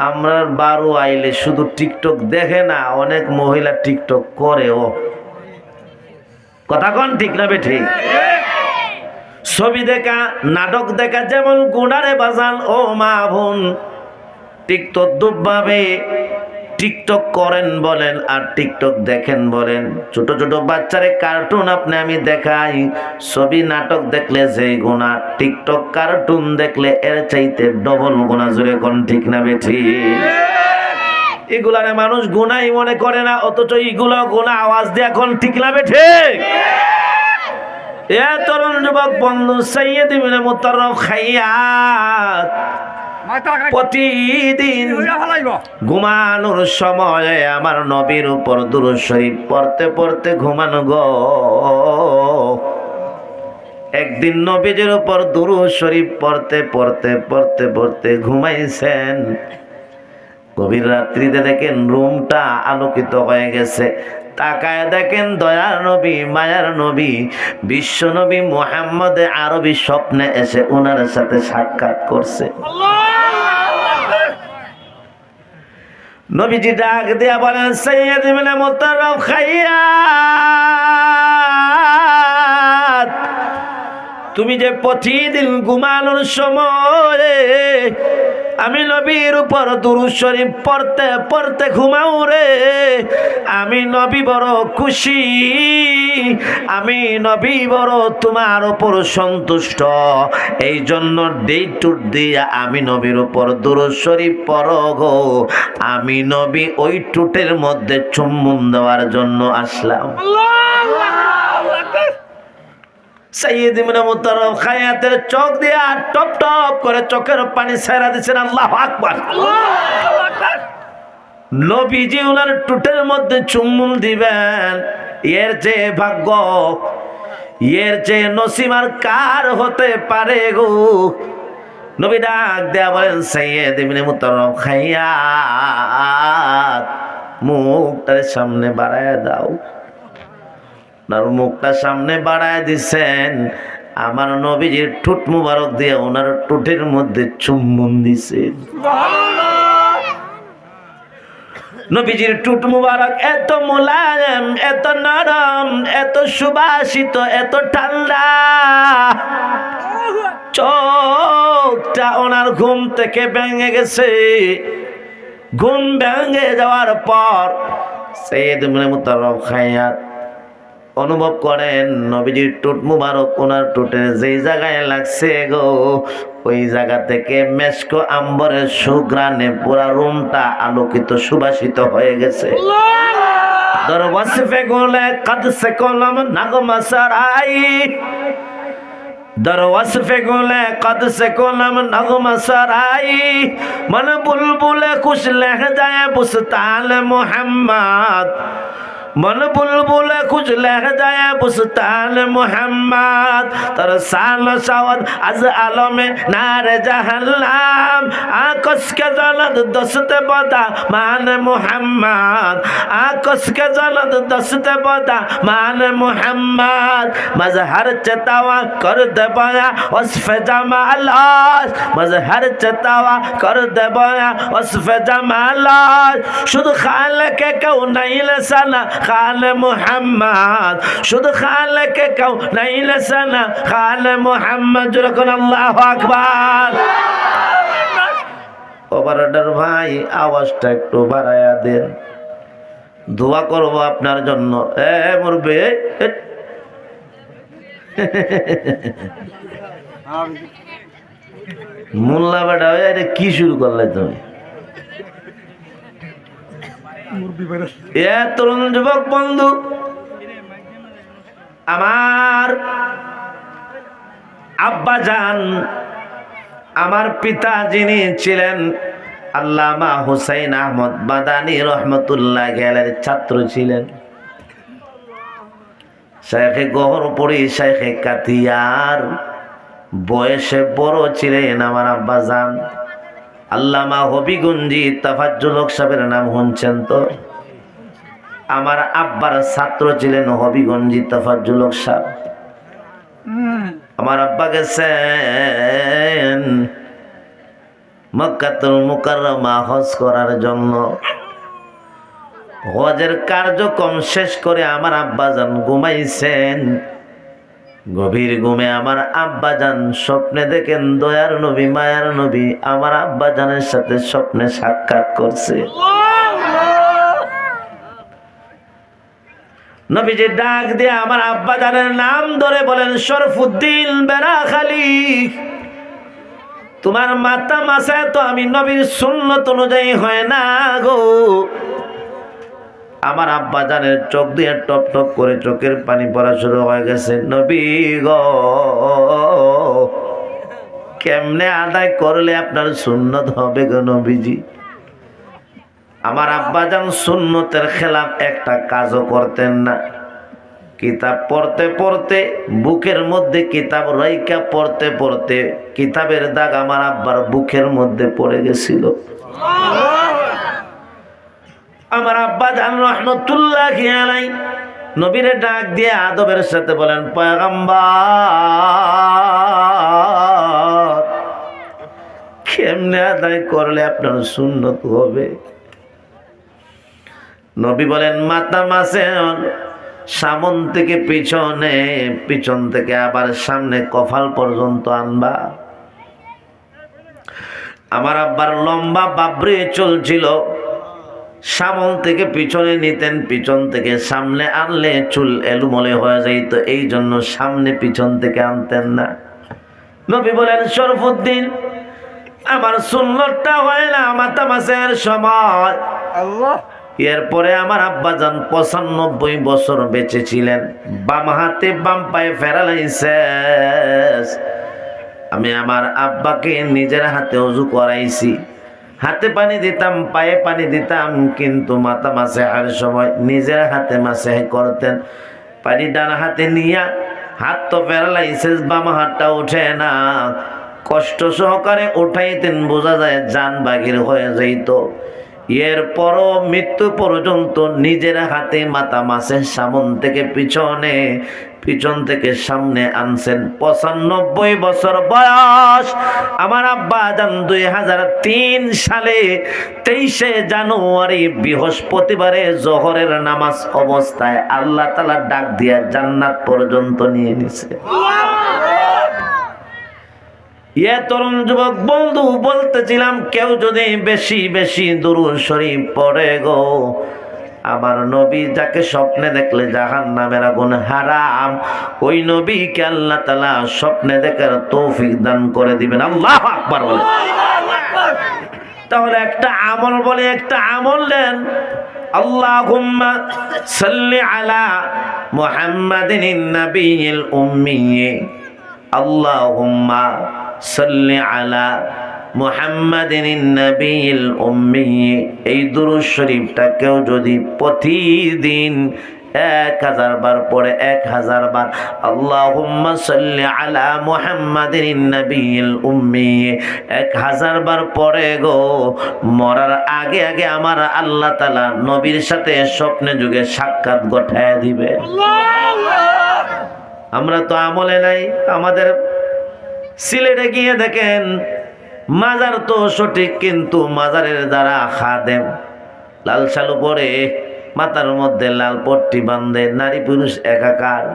আমরা 12 আইলে শুধু টিকটক দেখে না, অনেক মহিলা টিকটক করেও। কথা কন ঠিক না বেঠিক? ছবি দেখা, নাটক দেখা যেমন গুণারে বাজান ও মা বোন, টিকটক দুভাবে টিকটক করেন বলেন আর টিকটক দেখেন বলেন। ছোট ছোট বাচ্চারে কার্টুন আমি দেখাই, ছবি নাটক দেখলে যে গুণা, টিকটক কার্টুন দেখলে এর চাইতে ডবল গুণা। জোরে কোন ঠিক না বেঠি? এগুলারে মানুষ গুনাই মনে করে না, অথচ এগুলো গুণা। আওয়াজ দিয়ে এখন ঠিক না বেঠি? এ তরুণ যুবক বন্ধু, সৈয়দ ইবনে মুতাররফ খাইয়াত প্রতিদিন ঘুমানোর সময় আমার নবীর উপর দুরূদ শরীফ পড়তে পড়তে ঘুমানো গো। একদিন নবীজির উপর দুরূদ শরীফ পড়তে পড়তে পড়তে পড়তে ঘুমাইছেন। গভীর রাত্রিতে দেখেন রুমটা আলোকিত হয়ে গেছে। তাকায় দেখেন দয়ার নবী, মায়ার নবী, বিশ্ব নবী মুহাম্মদ আরবি স্বপ্নে এসে ওনার সাথে সাক্ষাৎ করছে। নবীজি ডাক দিয়া বলেন, সৈয়দ ইবনে মুতাররফ খাইয়াত, তুমি যে প্রতিদিন ঘুমানোর সময় আমি নবীর উপর দুরূদ শরীফ পড়তে পড়তে ঘুমাও রে, আমি নবী বড় খুশি, আমি নবী বড় তোমার উপর সন্তুষ্ট। এই জন্য ডে টু ডে আমি নবীর উপর দুরূদ শরীফ পড়ো গো। আমি নবী ওই টুটের মধ্যে চুম্বন দেওয়ার জন্য আসলাম। সাইয়্যিদ ইবনে মুতাররফ খায়াতের চোখ দিয়া টপ টপ করে চোখের পানি ছেড়ে দিয়েছেন। আল্লাহু আকবার, আল্লাহু আকবার। নবীজি ওনার টুটের মধ্যে চুম্বন দিবেন, এর যে ভাগ্য, এর যে নসিব আর কার হতে পারে গো। নবী ডাক দেয়া বলেন, সাইয়্যিদ ইবনে মুতাররফ খায়াত, মুখটার সামনে বাড়ায় দাও। ওনার মুখটা সামনে বাড়ায় দিছেন, আমার নবীজির ঠোঁট মুবারক দিয়ে ওনার ঠোঁটের মধ্যে চুম্বন দিছেন। নবীজির ঠোঁট মুবারক এত মোলায়েম, এত নরম, এত সুবাসিত, এত ঠান্ডা, চোখটা ওনার ঘুম থেকে ভেঙে গেছে। ঘুম ভেঙে যাওয়ার পর সাইয়্যিদ ইবনে মুতাররফ খায়াত অনুভব করেন নবীজির ঠোঁট মুবারক ওনার ঠোঁটের যেই জায়গায় লাগছে গো, ওই জায়গা থেকে মেশকো আম্বরের সুঘ্রাণে পুরা রুমটা আলোকিত সুবাসিত হয়ে গেছে। দরওয়াসফে গোলে কদ সে কলম নগমা সরাই, দরওয়াসফে গোলে কদ সে কলম নগমা সরাই, মন বুলবুলে খুশ লহ যায় বুস্তান মুহাম্মদ, मन बुलबुल कुछ लह जाए बुस्तान मोहम्मद, तरसाल शवद अज आलमे नार जहन्नम, आकस के जलद दस्त बदा मान मोहम्मद, आकस के जलद दस्त बदा मान मोहम्मद, मजहर चतावा कर दे बया वस्फ जमाल, मजहर चतावा कर दे बया वस्फ जमाल, शुद्ध खालिक कौनैन सना खाले मुहम्मद, शुद्ध खालिक कौनैन सना खाले मुहम्मद। যখন আল্লাহু আকবার। অপারেটর ভাই আওয়াজটা একটু বাড়ায়া দেন, দোয়া করব আপনার জন্য। মুরব্বি মোল্লা বেটা এটা কি শুরু করলে তুমি? তরুণ যুবক বন্ধু আমার, আব্বা জান, আমার পিতা যিনি ছিলেন আল্লামা হুসাইন আহমদ মাদানী রহমতুল্লাহ আলাইহির ছাত্র ছিলেন। শাইখে গহরপুরী, শাইখে কাতিয়ার, বয়সে বড় ছিলেন আমার আব্বা জান। আল্লামা হবিগঞ্জি তাফাজ্জুল হক সাহেবের নাম শুনছেন তো? আমার আব্বার ছাত্র ছিলেন হবিগঞ্জি তাফাজ্জুল হক সাহেব। আমার আব্বা গেছেন মক্কাতুল মুকাররমা হজ করার জন্য। হজের কার্যক্রম শেষ করে আমার আব্বাজান ঘুমাইছেন। গভীর ঘুমে আমার আব্বাজান স্বপ্নে দেখেন দয়ার নবী, মায়ার নবী আমার আব্বাজানের সাথে স্বপ্নে সাক্ষাৎ করছে। নবীজি ডাক দিয়ে আমার আব্বাজানের নাম ধরে বলেন, শরফুদ্দিন বেরাখালী, তোমার মাথা মাসায় তো আমি নবীর সুন্নত অনুযায়ী হয় না গো। আমার আব্বাজানের চোখ দিয়ে টপ টপ করে চোখের পানি পড়া শুরু হয়ে গেছে। নবী গো, কেমনে আদায় করলে আপনার সুন্নত হবে গো নবীজি? আমার আব্বাজান সুন্নতের খেলাফ একটা কাজও করতেন না। কিতাব পড়তে পড়তে বুকের মধ্যে কিতাব রাইখা পড়তে পড়তে কিতাবের দাগ আমার আব্বার বুকের মধ্যে পড়ে গেছিল। আমার আব্বাজান রহমতুল্লাহি আলাইহি নবীরে ডাক দিয়ে আদবের সাথে বলেন, পয়গম্বর, কেমনে আদায় করলে আপনার সুন্নত হবে? নবী বলেন, মাথা মাসে সামন থেকে পিছনে, পিছন থেকে আবার সামনে কপাল পর্যন্ত আনবা। আমার আব্বার লম্বা বাবরি চলছিল, সামন থেকে পিছনে নিতেন, পিছন থেকে সামনে আনলে চুল এলোমেলো হয়ে যাইত, এই জন্য সামনে পিছন থেকে আনতেন না। নবী বলেন, শরফুদ্দিন, আমার সুন্নতটা হয় না মাথা মাসের সময়, এরপরে আমার আব্বাজান 95 বছর বেঁচে ছিলেন। বাম হাতে বাম পায়ে প্যারালাইসিস। আমি আমার আব্বাকে নিজের হাতে ওযু করাইছি, হাতে পানি দিতাম, পায়ে পানি দিতাম, কিন্তু মাথা মাসেহার সময় নিজের হাতে মাসেহ করতেন। পানি ডান হাতে নিয়া, হাত তো প্যারালাইসিস, বাম হাতটা ওঠে না, কষ্ট সহকারে উঠাইতেন, বোঝা যায় জান বাগির হয়ে যাইত। এরপরও মৃত্যু পর্যন্ত নিজের হাতে মাথা মাসে সামন থেকে পিছনে, পিছন থেকে সামনে আনছেন। 95 বছর বয়স আমার আব্বা জান 2003 সালে 23শে জানুয়ারি বৃহস্পতিবারে জোহরের নামাজ অবস্থায় আল্লাহ তাআলা ডাক দিয়া জান্নাত পর্যন্ত নিয়ে নিছে। তরুণ যুবক বন্ধু, বলতেছিলাম কেউ যদি বেশি বেশি দুরূদ শরীফ পড়ে গো, আমার নবী যাকে স্বপ্নে দেখলে জাহান্নামের আগুন হারাম, ওই নবীকে আল্লাহ তাআলা স্বপ্নে দেখার তৌফিক দান করে দিবেন। আল্লাহু আকবার বলে। তাহলে একটা আমল বলে, একটা আমল দেন, আল্লাহুম্মা সাল্লি আলা মুহাম্মাদিন নাবিয়িল উম্মি, আল্লাহুম্মা সাল্লি আলা মুহাম্মাদিন নাবিয়িল উম্মি। এই দুরূদ শরীফটা কেউ যদি প্রতিদিন 1000 বার পড়ে, 1000 বার আল্লাহুম্মা সাল্লি আলা মুহাম্মাদিন নাবিয়িল উম্মি 1000 বার পড়ে গো, মরার আগে আগে আমার আল্লাহ তাআলা নবীর সাথে স্বপ্নে যুগে সাক্ষাৎ ঘটায় দিবে। আমরা তো আমলে নাই। আমাদের সিলেটে গিয়ে দেখেন, মাজার তো সঠিক, কিন্তু মাজারের দ্বারা খাদেম লাল শালু পরে, মাথার মধ্যে লাল পট্টি বাঁধে, নারী পুরুষ একাকার,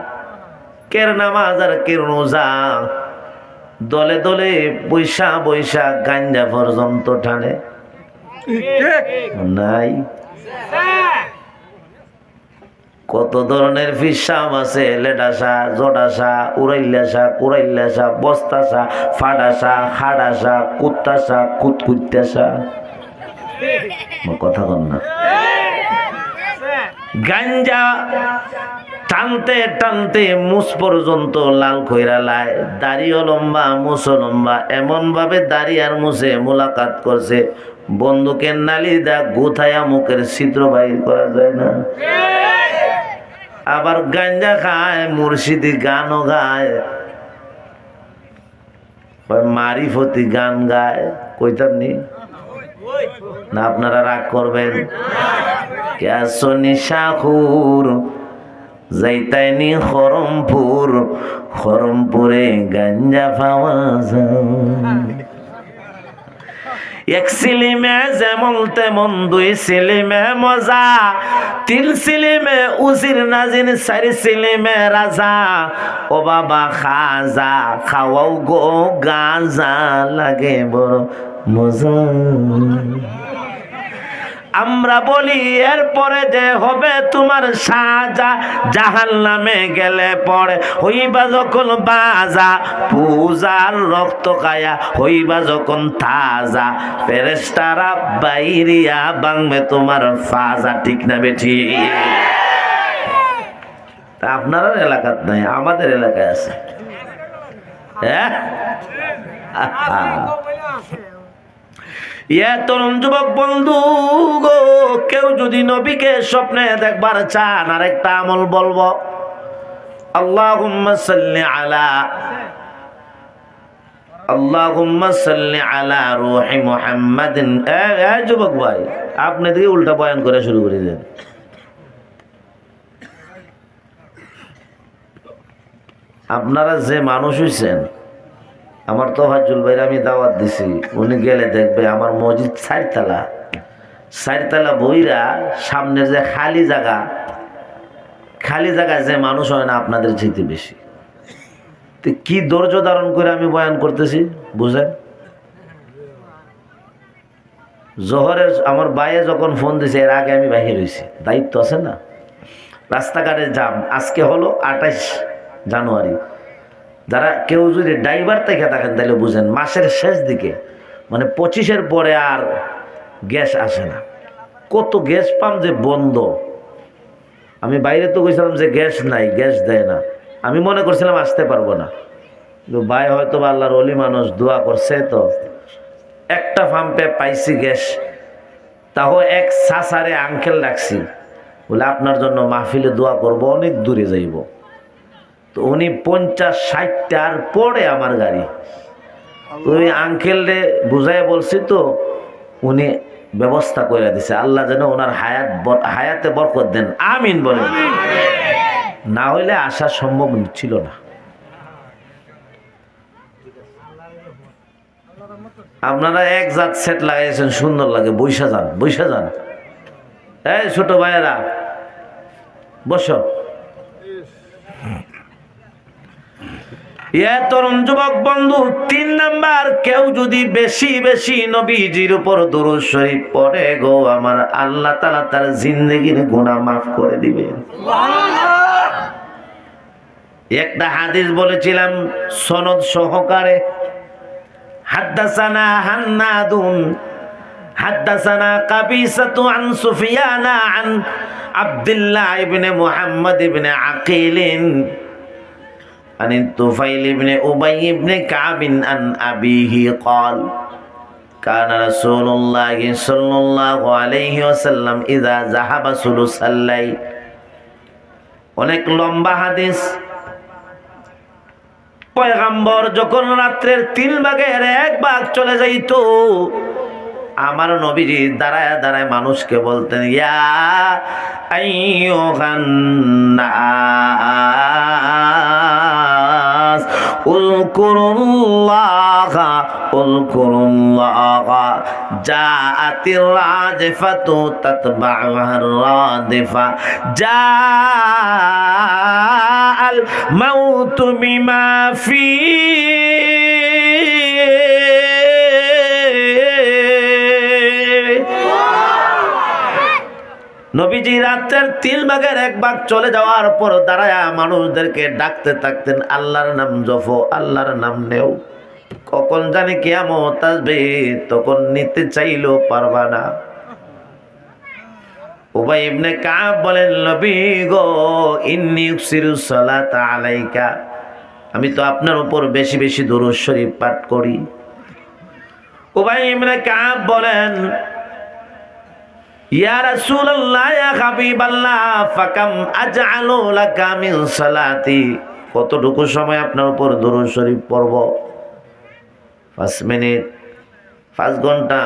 কের নামাজ আর কের রোজা, দলে দলে বৈশা বৈশা গাঞ্জা পর্যন্ত টানে নাই। কত ধরনের ফিসাব আছে, লেডাসা, জডাসা, উড়াইলাসা, কুড়াইলাসা, বস্তাসা, ফাডাসা, হাডাসা, কুত্তাসা, কুতকুত্তাসা। কথা কন না। গাঞ্জা টানতে টানতে মুছ পর্যন্ত লাল কইরা লায়, দাড়িও লম্বা, মুছও লম্বা, এমন ভাবে দাড়ি আর মুছে মোলাকাত করছে, বন্দুকের নালি দা গুথায়া মুখের ছিদ্র বাইর করা যায় না। আবার গাঞ্জা খায়, মুর্শিদি গানও গায়, মারিফতি গান গায়। কইতাম নি না, আপনারা রাগ করবেন? নিশাখুর যাইতাইনি খরমপুর, খরমপুরে গাঞ্জা পাওয়া যায়। এক সিলিমে যেমন তেমন, দুই সিলিমে মজা, তিন সিলিমে উজির নাজির, 4 সিলিমে রাজা। ও বাবা খাজা খাওয়াও গো গাঁজা, লাগে বড় মজা। আমরা বলি এরপরে যে হবে তোমার সাজা, জাহান্নামে গেলে পরে হইবা যখন বাজা, পূজার রক্ত খায়া হইবা যখন তাজা, ফেরেশতারা বাইরিয়া বাংবে তোমার ফাজা। ঠিক না বেঠি? তা আপনার এলাকাত নাই, আমাদের এলাকায় আছে। হ্যাঁ, তরুণ যুবক বন্ধু গো, কেউ যদি নবীকে স্বপ্নে দেখবার চান, আরেকটা আমল বলবো, আল্লাহুম্মা সাল্লি আলা রূহি মুহাম্মাদিন। যুবক ভাই, আপনি দিকে উল্টা বয়ান করে শুরু করে দেন। আপনারা যে মানুষ হইছেন, আমার তোফাজ্জল ভাইরা আমি দাওয়াত দিছি, উনি গেলে দেখবে আমার মসজিদ 4 তলা বইরা, সামনের যে খালি জায়গায় যে মানুষ হয় না আপনাদের চাইতে বেশি। তো কি ধৈর্য ধারণ করে আমি বয়ান করতেছি বুঝেন। জোহরের আমার বাইরে যখন ফোন দিছে, এর আগে আমি বাহির হয়েছি, দায়িত্ব আছে না। রাস্তাঘাটে জাম, আজকে হলো 28 জানুয়ারি। যারা কেউ যদি ড্রাইভার থেকে থাকেন তাহলে বুঝেন, মাসের শেষ দিকে মানে 25-এর পরে আর গ্যাস আসে না। কত গ্যাস পাম্প যে বন্ধ। আমি বাইরে তো গেছিলাম যে গ্যাস নাই, গ্যাস দেয় না, আমি মনে করছিলাম আসতে পারবো না, কিন্তু ভাই হয়তো আল্লাহর ওলি মানুষ দোয়া করছে, তো একটা পাম্পে পাইছি গ্যাস। তাও এক সাসারে আঙ্কেল ডাকছি, বলে আপনার জন্য মাহফিলে দোয়া করব, অনেক দূরে যাইব। তো উনি 50-60টার পরে আমার গাড়ি, তো ওই আঙ্কেলরে বুঝাই বলছি, তো উনি ব্যবস্থা করে দিছে। আল্লাহ যেন ওনার হায়াতে বরকত দেন, আমিন বলেন। না হইলে আসা সম্ভব ছিল না। আপনারা এক জাত সেট লাগাইছেন, সুন্দর লাগে, বৈশা যান, বৈশা যান। এই ছোট ভাইয়েরা বসো। তরুণ যুবক বন্ধু, 3 নাম্বার, কেউ যদি বেশি বেশি নবীজির উপর দুরূদ শরীফ পড়ে গো, আমার আল্লাহ তাআলা তার জিন্দেগির গুনাহ মাফ করে দিবেন। একটা হাদিস বলেছিলাম সনদ সহকারে, হাদ্দাসানা হান্নাদুন হাদ্দাসানা কাবিসাতু আন সুফিয়ানা আন আব্দুল্লাহ ইবনে মুহাম্মদ ইবনে আকিলিন عن الطفيل بن أبي بن كعب عن أبيه قال كان رسول الله صلى الله عليه وسلم إذا ذهب ثلث الليل। অনেক লম্বা হাদিস। পয়গম্বর যখন রাত্রের 3 ভাগের 1 ভাগ চলে যাইতো, আমার নবীজি দাঁড়ায় দাঁড়ায় মানুষকে বলতেন, ইয়া আইয়ুহান নাস উযকুরুল্লাহা উযকুরুল্লাহা জাআতির রাজিফাতু তাতবাউহার রাদিফা জাআল মাউতু বিমা ফী। নবীজি রাতের 3 ভাগের 1 ভাগ চলে যাওয়ার পর দাঁড়ায়া মানুষদেরকে ডাকতে থাকতেন, আল্লাহর নাম জপো, আল্লাহর নাম নেও, কখন জানি কিয়ামত আসবে, তখন নিতে চাইলেও পারবা না। উবাই ইবনে কাব বলেন, নবী গো, ইন্নী উকসিরু সালাতা আলাইকা, আমি তো আপনার উপর বেশি বেশি দুরূদ শরীফ পাঠ করি। উবাই ইবনে কাব বলেন, ইয়া রাসূলুল্লাহ ইয়া হাবিবাল্লাহ ফাকাম আজআলু লাকা মিন সালাতি, কতটুকু সময় আপনার উপর দুরূদ শরীফ পড়ব? 5 মিনিট, 5 ঘন্টা,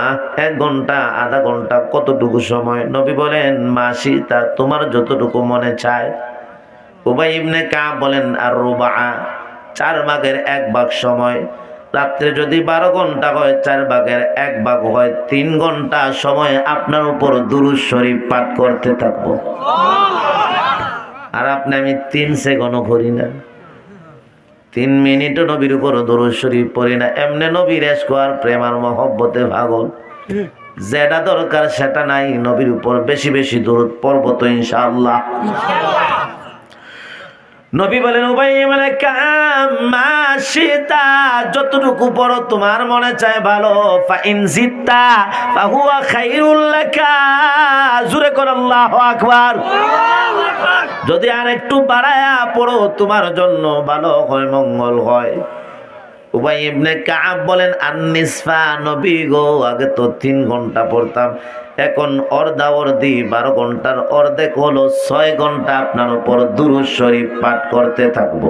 1 ঘন্টা, আধা ঘন্টা, কতটুকু সময়? নবী বলেন, মাসি, তা তোমার যতটুকু মনে চায়। উবাই ইবনে কাব বলেন, আর রুবা, 4 ভাগের 1 ভাগ সময়। রাত্রে যদি 12 ঘন্টা হয়, 4 ভাগের 1 ভাগ হয়, 3 ঘন্টা সময় আপনার উপর দুরূদ শরীফ পাঠ করতে থাকবো। আর আপনি আমি 3 সেকেন্ডও করি না, 3 মিনিটও নবীর উপর দুরূদ শরীফ পড়ি না। এমনি নবীর ইশক আর প্রেম আর মহব্বতে পাগল, যেটা দরকার সেটা নাই। নবীর উপর বেশি বেশি দুরূদ পড়ব তো ইনশাআল্লাহ। নবী বলেন, উবাই ইবনে কাব, মাশিতা, যতটুকু পড়ো তোমার মনে চায় ভালো। ফা ইন জিত্তা ফাহুয়া খায়রুল লাকা, জোরে কর আল্লাহু আকবার। যদি আর একটু বাড়ায়া পড়ো তোমার জন্য ভালো হয়, মঙ্গল হয়। উবাই ইবনে কাব বলেন, আন-নিসফা, নবী গো, আগে তো 3 ঘন্টা পড়তাম, এখন অর্ধাবর্ধি 12 ঘন্টার অর্ধেক হলো, 6 ঘন্টা আপনার উপর দুরূদ শরীফ পাঠ করতে থাকবো।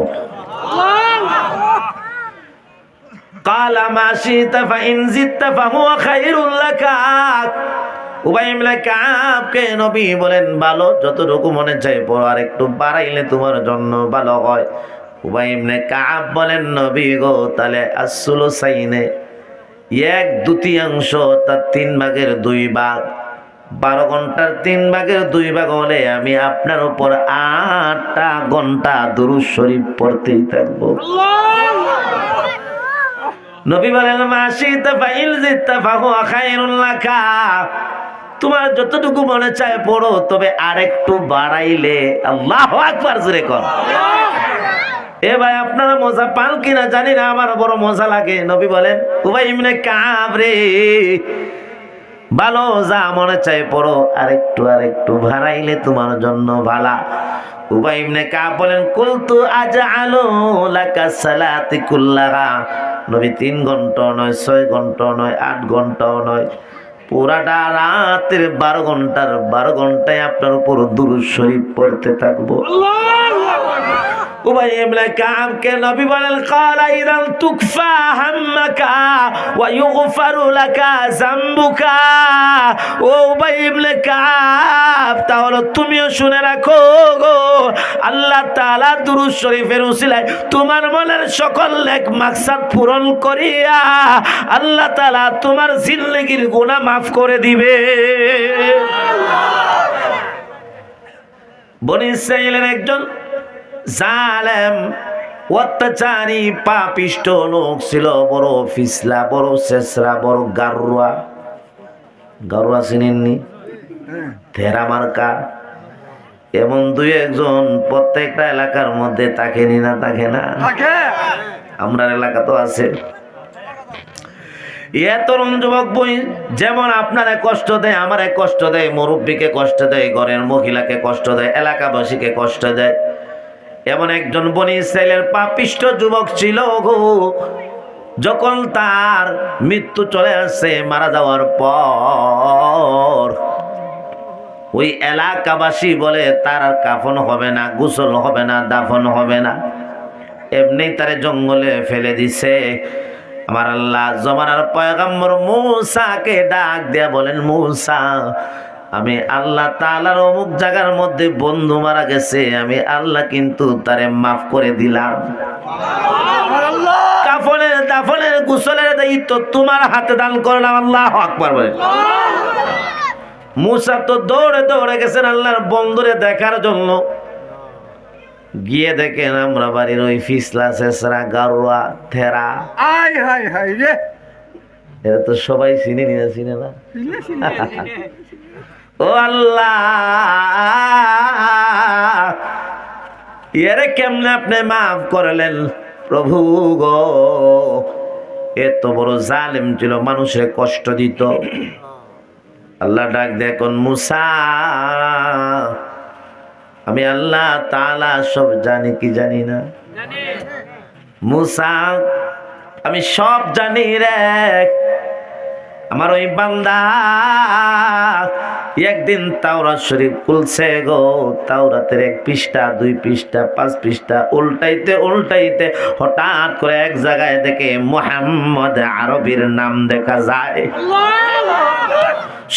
কালা মা শিতা ফা ইন জিত্তা ফাহুয়া খায়রুল লাকা। উবাই ইবনে কাবকে নবী বলেন, ভালো, যতটুকু মনে চাই পড়ো, আর একটু বাড়াইলে তোমার জন্য ভালো হয়। উবাই ইবনে কাব বলেন, নবী গো, তাহলে আসসুলুসাইনে, 1/2 তার 3 ভাগের 2 ভাগ, 12 ঘন্টার 3 ভাগের 2 ভাগ হলে আমি আপনার উপর 8টা ঘন্টা দুরূদ শরীফ পড়তেই থাকবো। নবী বলেন, মাশিতা ফাইল জিত্তা ফাহুয়া খায়রুল লাকা, তোমার যতটুকু মনে চায় পড়ো, তবে আরেকটু বাড়াইলে। আল্লাহু আকবার, জোরে কর। এ ভাই, আপনারা মজা পান কিনা জানি না, আমার বড় মজা লাগে। নবী বলেন, উবাই ইবনে কাব রে, ভালো যা মনে চাই পড়ো, আরেকটু ভাড়াইলে তোমার জন্য ভালা। উবাই ইবনে কাব বলেন কুলতু আজআলু লাকা সালাতি কুল্লাহা, নবী 3 ঘন্টা নয়, 6 ঘন্টা নয়, 8 ঘন্টাও নয়, পুরাটা রাতের 12 ঘন্টায় আপনার উপর দুরূদ শরীফ পড়তে থাকবো। উবাই ইবনে কাব কে নবী বলেন ক্বালা ইদান তুকফা হাম্মাকা ওয়া ইউগফারু লাকা যামবুকা। ও উবাই ইবনে কাব, তাহলে তুমিও শুনে রাখো গো, আল্লাহ তাআলা দুরূদ শরীফের উসিলায় তোমার মনের সকল নেক মাকসাদ পূরণ করিয়া আল্লাহ তাআলা তোমার জিন্দেগীর গুনাহ মাফ করে দিবে। বনি ইসরাঈলের একজন জালেম অত্যাচারী পাপিষ্ট লোক ছিল, বড় ফিসলা, বড় শেষরা, বড় গারুয়া। গারুয়া চিনেননি? থেরা মার্কা। এমন 2-1 প্রত্যেকটা এলাকার মধ্যে থাকেনি না? থাকে না? আমরা এলাকা তো আছে। তরুণ যুবক বই যেমন আপনারা কষ্ট দেয়, আমারে কষ্ট দেয়, মুরব্বীকে কষ্ট দেয়, ঘরের মহিলাকে কষ্ট দেয়, এলাকাবাসীকে কষ্ট দেয়, এমন একজন বনি ইসরাইলের পাপিষ্ট যুবক ছিল গো। যখন তার মৃত্যু চলে আসছে, মারা যাওয়ার পর ওই এলাকাবাসী বলে তার আর কাফন হবে না, গোসল হবে না, দাফন হবে না, এমনি তারে জঙ্গলে ফেলে দিছে। আমার আল্লাহ জমানার পয়গম্বর মূসাকে ডাক দিয়া বলেন, মূসা, আমি আল্লাহ তাআলার অমুক জায়গার মধ্যে বন্ধু মারা গেছে, আমি আল্লাহ কিন্তু তারে মাফ করে দিলাম। কাফনের দাফনের গোসলের দায়িত্ব তোমার হাতে দান করলাম। আল্লাহু আকবার বলেন। মূসা তো দৌড়ে দৌড়ে গেছেন আল্লাহর বন্ধুরে দেখার জন্য। গিয়ে দেখেন আমরা বাড়ির ওই ফিসলা, শেষরা, গারুয়া, থেরা, এরা তো সবাই চিনে নিয়ে চিনে না। ও আল্লাহ, এরে কেমনে আপনি মাফ করলেন প্রভু গো? এত বড় জালেম ছিল, মানুষের কষ্ট দিত। আল্লাহ ডাক দেখুন, মূসা, আমি আল্লাহ তাআলা সব জানি কি জানি না? মূসা, আমি সব জানি রে। আমার ওই বান্দা একদিন তাওরাত শরীফ খুলছে গো, তাওরাতের 1 পৃষ্ঠা, 2 পৃষ্ঠা, 5 পৃষ্ঠা উল্টাইতে উল্টাইতে হঠাৎ করে এক জায়গায় দেখে মুহাম্মদ আরবির নাম দেখা যায়।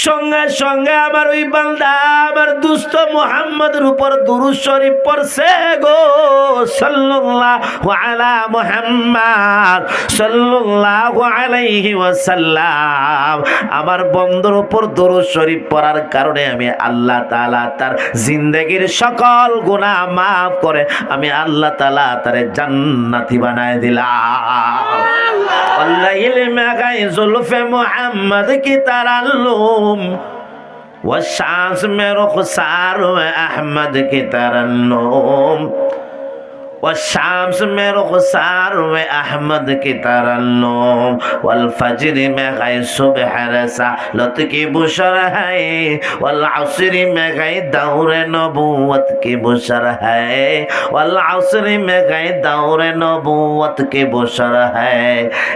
সঙ্গে সঙ্গে আমার ওই বান্দা আমার দুস্থ মুহাম্মদের উপর দুরূদ শরীফ পড়ছে গো। সাল্লাল্লাহু আলা মুহাম্মদ সাল্লাল্লাহু আলাইহি ওয়াসাল্লাম। আমার বন্ধুর উপর দুরূদ শরীফ পড়ার কারণে আমি আল্লাহ তাআলা তার জিন্দেগীর সকল গুনাহ মাফ করে আমি আল্লাহ তাআলা তারে জান্নাতি বানায় দিলাম। والليل ما غيظ في محمد की तरन्नुम والشمس में रुखसार अहमद की तरन्नुम والشمس में रुखसार अहमद की तरन्नुम والفجر में गई सुबह रसालत की बुशर है والعصر में गई दौर नबूवत की बुशर है والعصر में गई दौर नबूवत की बुशर है।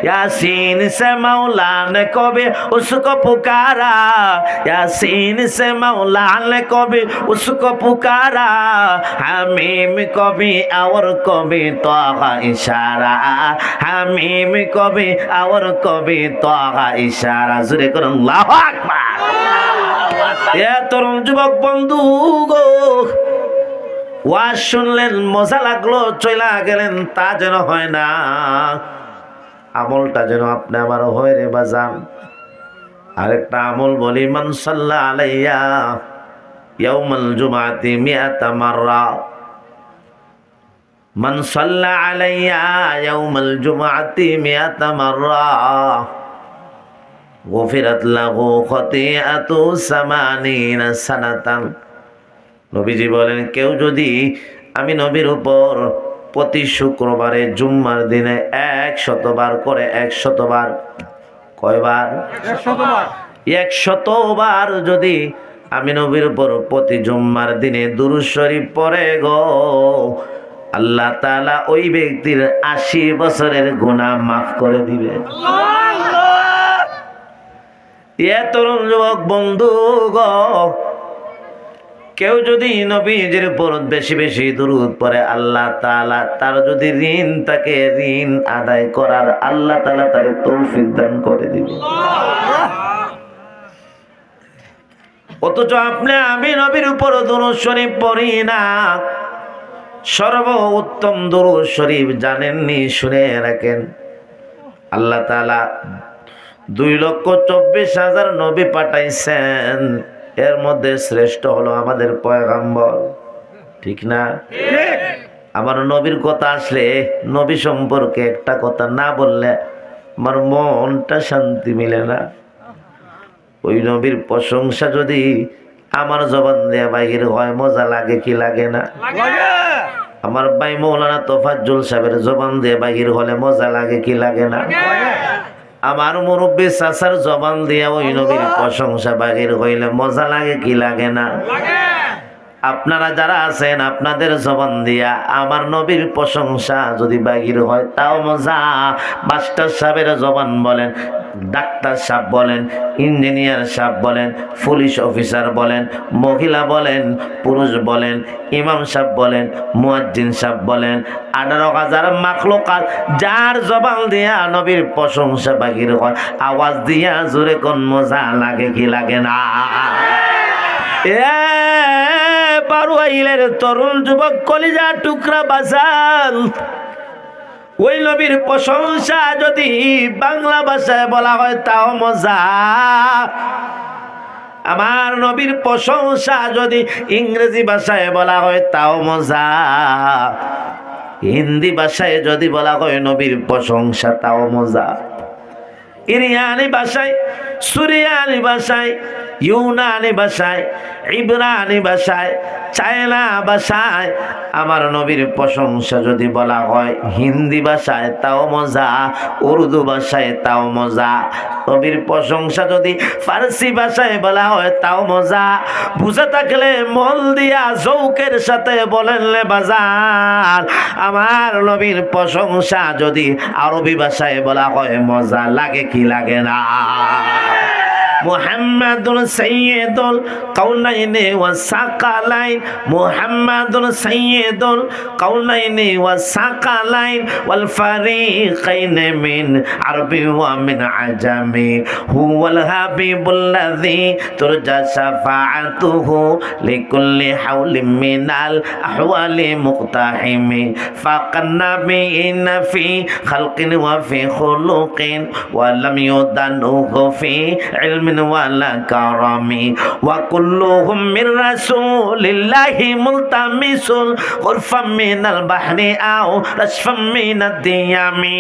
यासीन से मौला ने कभी उसको पुकारा, यासीन से मौला ने कभी उसको पुकारा, हमीम कभी और कभी तोगा इशारा, हमीम कभी और कभी तोगा इशारा। जुरे करो अल्लाहु আকবার। এ তরুণ যুবক বন্ধু গো, ওয়াজ শুনলেন, মজা লাগলো, চলে গেলেন, তা যেন হয় না। আমলটা যেন আপনি আমারও হয় রে বাজান। আরেকটা আমল বলি, মান সাল্লা আলাইয়া ইয়াউমাল জুমআতি মিআতা মাররা, মান সাল্লা আলাইয়া ইয়াউমাল জুমআতি মিআতা মাররা গুফিরাত লাহু খতিআতু 80 সানাতান। নবীজি বলেন, কেউ যদি আমি নবীর উপর প্রতি শুক্রবারে জুম্মার দিনে 100 বার করে, 100 বার, কয়বার? 100 বার যদি আমি নবীর উপর প্রতি জুম্মার দিনে দুরূদ শরীফ পড়ে গো, আল্লাহ তাআলা ওই ব্যক্তির 80 বছরের গুনাহ মাফ করে দিবে। এ তরুণ যুবক বন্ধু গো, কেউ যদি নবীজির উপর বেশি বেশি দুরূদ পড়ে, আল্লাহ তাআলা তার যদি ঋণ তাকে ঋণ আদায় করার আল্লাহ তাআলা তাকে তৌফিক দান করে দিবে। অথচ আপনি আমি নবীর উপর দুরূদ শরীফ পড়ি না। সর্বোত্তম দুরূদ শরীফ জানেননি? শুনে রাখেন, আল্লাহ তাআলা 2,24,000 নবী পাঠাইছেন, এর মধ্যে শ্রেষ্ঠ হলো আমাদের পয়গম্বর। ঠিক না? আমার নবীর কথা আসলে, নবী সম্পর্কে একটা কথা না বললে আমার মনটা শান্তি মিলে না। ওই নবীর প্রশংসা যদি আমার জবান দিয়ে বাহির হয়, মজা লাগে কি লাগে না? আমার ভাই মৌলানা তোফাজ্জল সাহেবের জবান দিয়ে বাহির হলে মজা লাগে কি লাগে না? আমার মুরব্বী চাচার জবান দিয়া ওই নবীর প্রশংসা বাহির হইলে মজা লাগে কি লাগে না? আপনারা যারা আছেন আপনাদের জবান দিয়া আমার নবীর প্রশংসা যদি বাহির হয় তাও মজা। মাস্টার সাহেবের জবান বলেন, ডাক্তার সাহেব বলেন, ইঞ্জিনিয়ার সাহেব বলেন, পুলিশ অফিসার বলেন, মহিলা বলেন, পুরুষ বলেন, ইমাম সাহেব বলেন, মুয়াজ্জিন সাহেব বলেন, 18,000 মাখলুকাত যার জবান দিয়া নবীর প্রশংসা বাহির হয়, আওয়াজ দিয়া জোরে কোন মজা লাগে কি লাগে না? বারুয়াইলের তরুণ যুবক কলিজা টুকরা বাজান, ওই নবীর প্রশংসা যদি বাংলা ভাষায় বলা হয় তাও মজা। আমার নবীর প্রশংসা যদি ইংরেজি ভাষায় বলা হয় তাও মজা। হিন্দি ভাষায় যদি বলা হয় নবীর প্রশংসা তাও মজা। ইরিয়ানি ভাষায়, সুরিয়ানি ভাষায়, ইউনানি ভাষায়, ইব্রানি ভাষায়, চায়না ভাষায় আমার নবীর প্রশংসা যদি বলা হয়, হিন্দি ভাষায় তাও মজা, উর্দু ভাষায় তাও মজা। নবীর প্রশংসা যদি ফার্সি ভাষায় বলা হয় তাও মজা। বুঝে থাকলে মন দিয়া যৌকের সাথে বলেন লে বাজার, আমার নবীর প্রশংসা যদি আরবি ভাষায় বলা হয় মজা লাগে কি লাগে না? মুহাম্মাদুর সাইয়্যিদুল কাউনাইনি ওয়াস সাকালাইন, মুহাম্মাদুর সাইয়্যিদুল কাউনাইনি ওয়াস সাকালাইন ওয়াল ফারিকাইন মিন আরবি ওয়া মিন আজামি, হুয়াল হাবিবুল্লাযী তুরজা শাফাআতুহু লিকুল্লি হাওলিন মিনাল আহওয়ালি মুকতাহিমি, ফাকান নাবিয়িনা ফি খালকিন ওয়া ফি খুলুকিন ওয়া লাম ইউদানুহু ফি ইলমিন ওয়ালা কারামি, ওয়া কুল্লুহুম মির রাসূলিল্লাহি মুলতামিসুল গুরফাম মিনাল বাহরি আও রাশফাম মিনাদ দিয়ামি,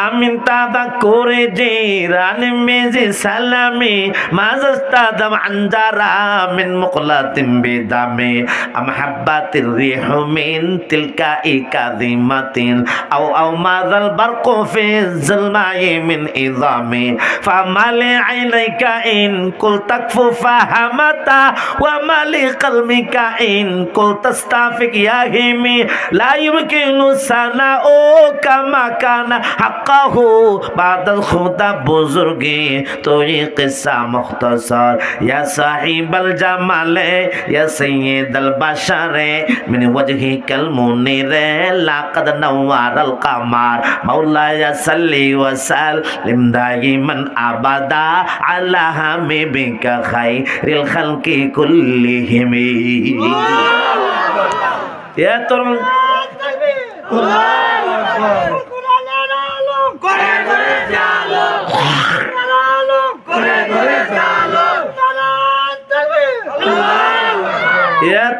আমিন তাযাক্কুরি জিরানি মিজি সালামি মাযাস্তাদাম আনজারা মিন মুকলাতিন বিদামি, আম হাব্বাতির রিহু মিন তিলকাই কাযিমাতিন আও মাযাল বারকু ফি যুলমাই মিন ইযামি, ফামালি আইনাইকা ইন কুল তাকফু ফাহামাতা ওয়া মালি কলমিকা ইন কুল তাস্তাফিক ইয়া হিমি, লা ইউমকিনু সানাউ কামা কানা হাক্কাহু বাদাল খুদা বুজুর্গি তোই কিসসা মুখতাসার, ইয়া সাহিবাল জামালে ইয়া সাইয়্যিদাল বাশারে মিন ওয়াজহিকাল মুনিরে লাকাদ নাওয়ারাল কামার, মাওলায়া সাল্লি ওয়া সাল্লিম দাইমান আবাদা আলা হাবিবিকা খাইরিল খালকি কুল্লিহিম। ইয়া তরুণ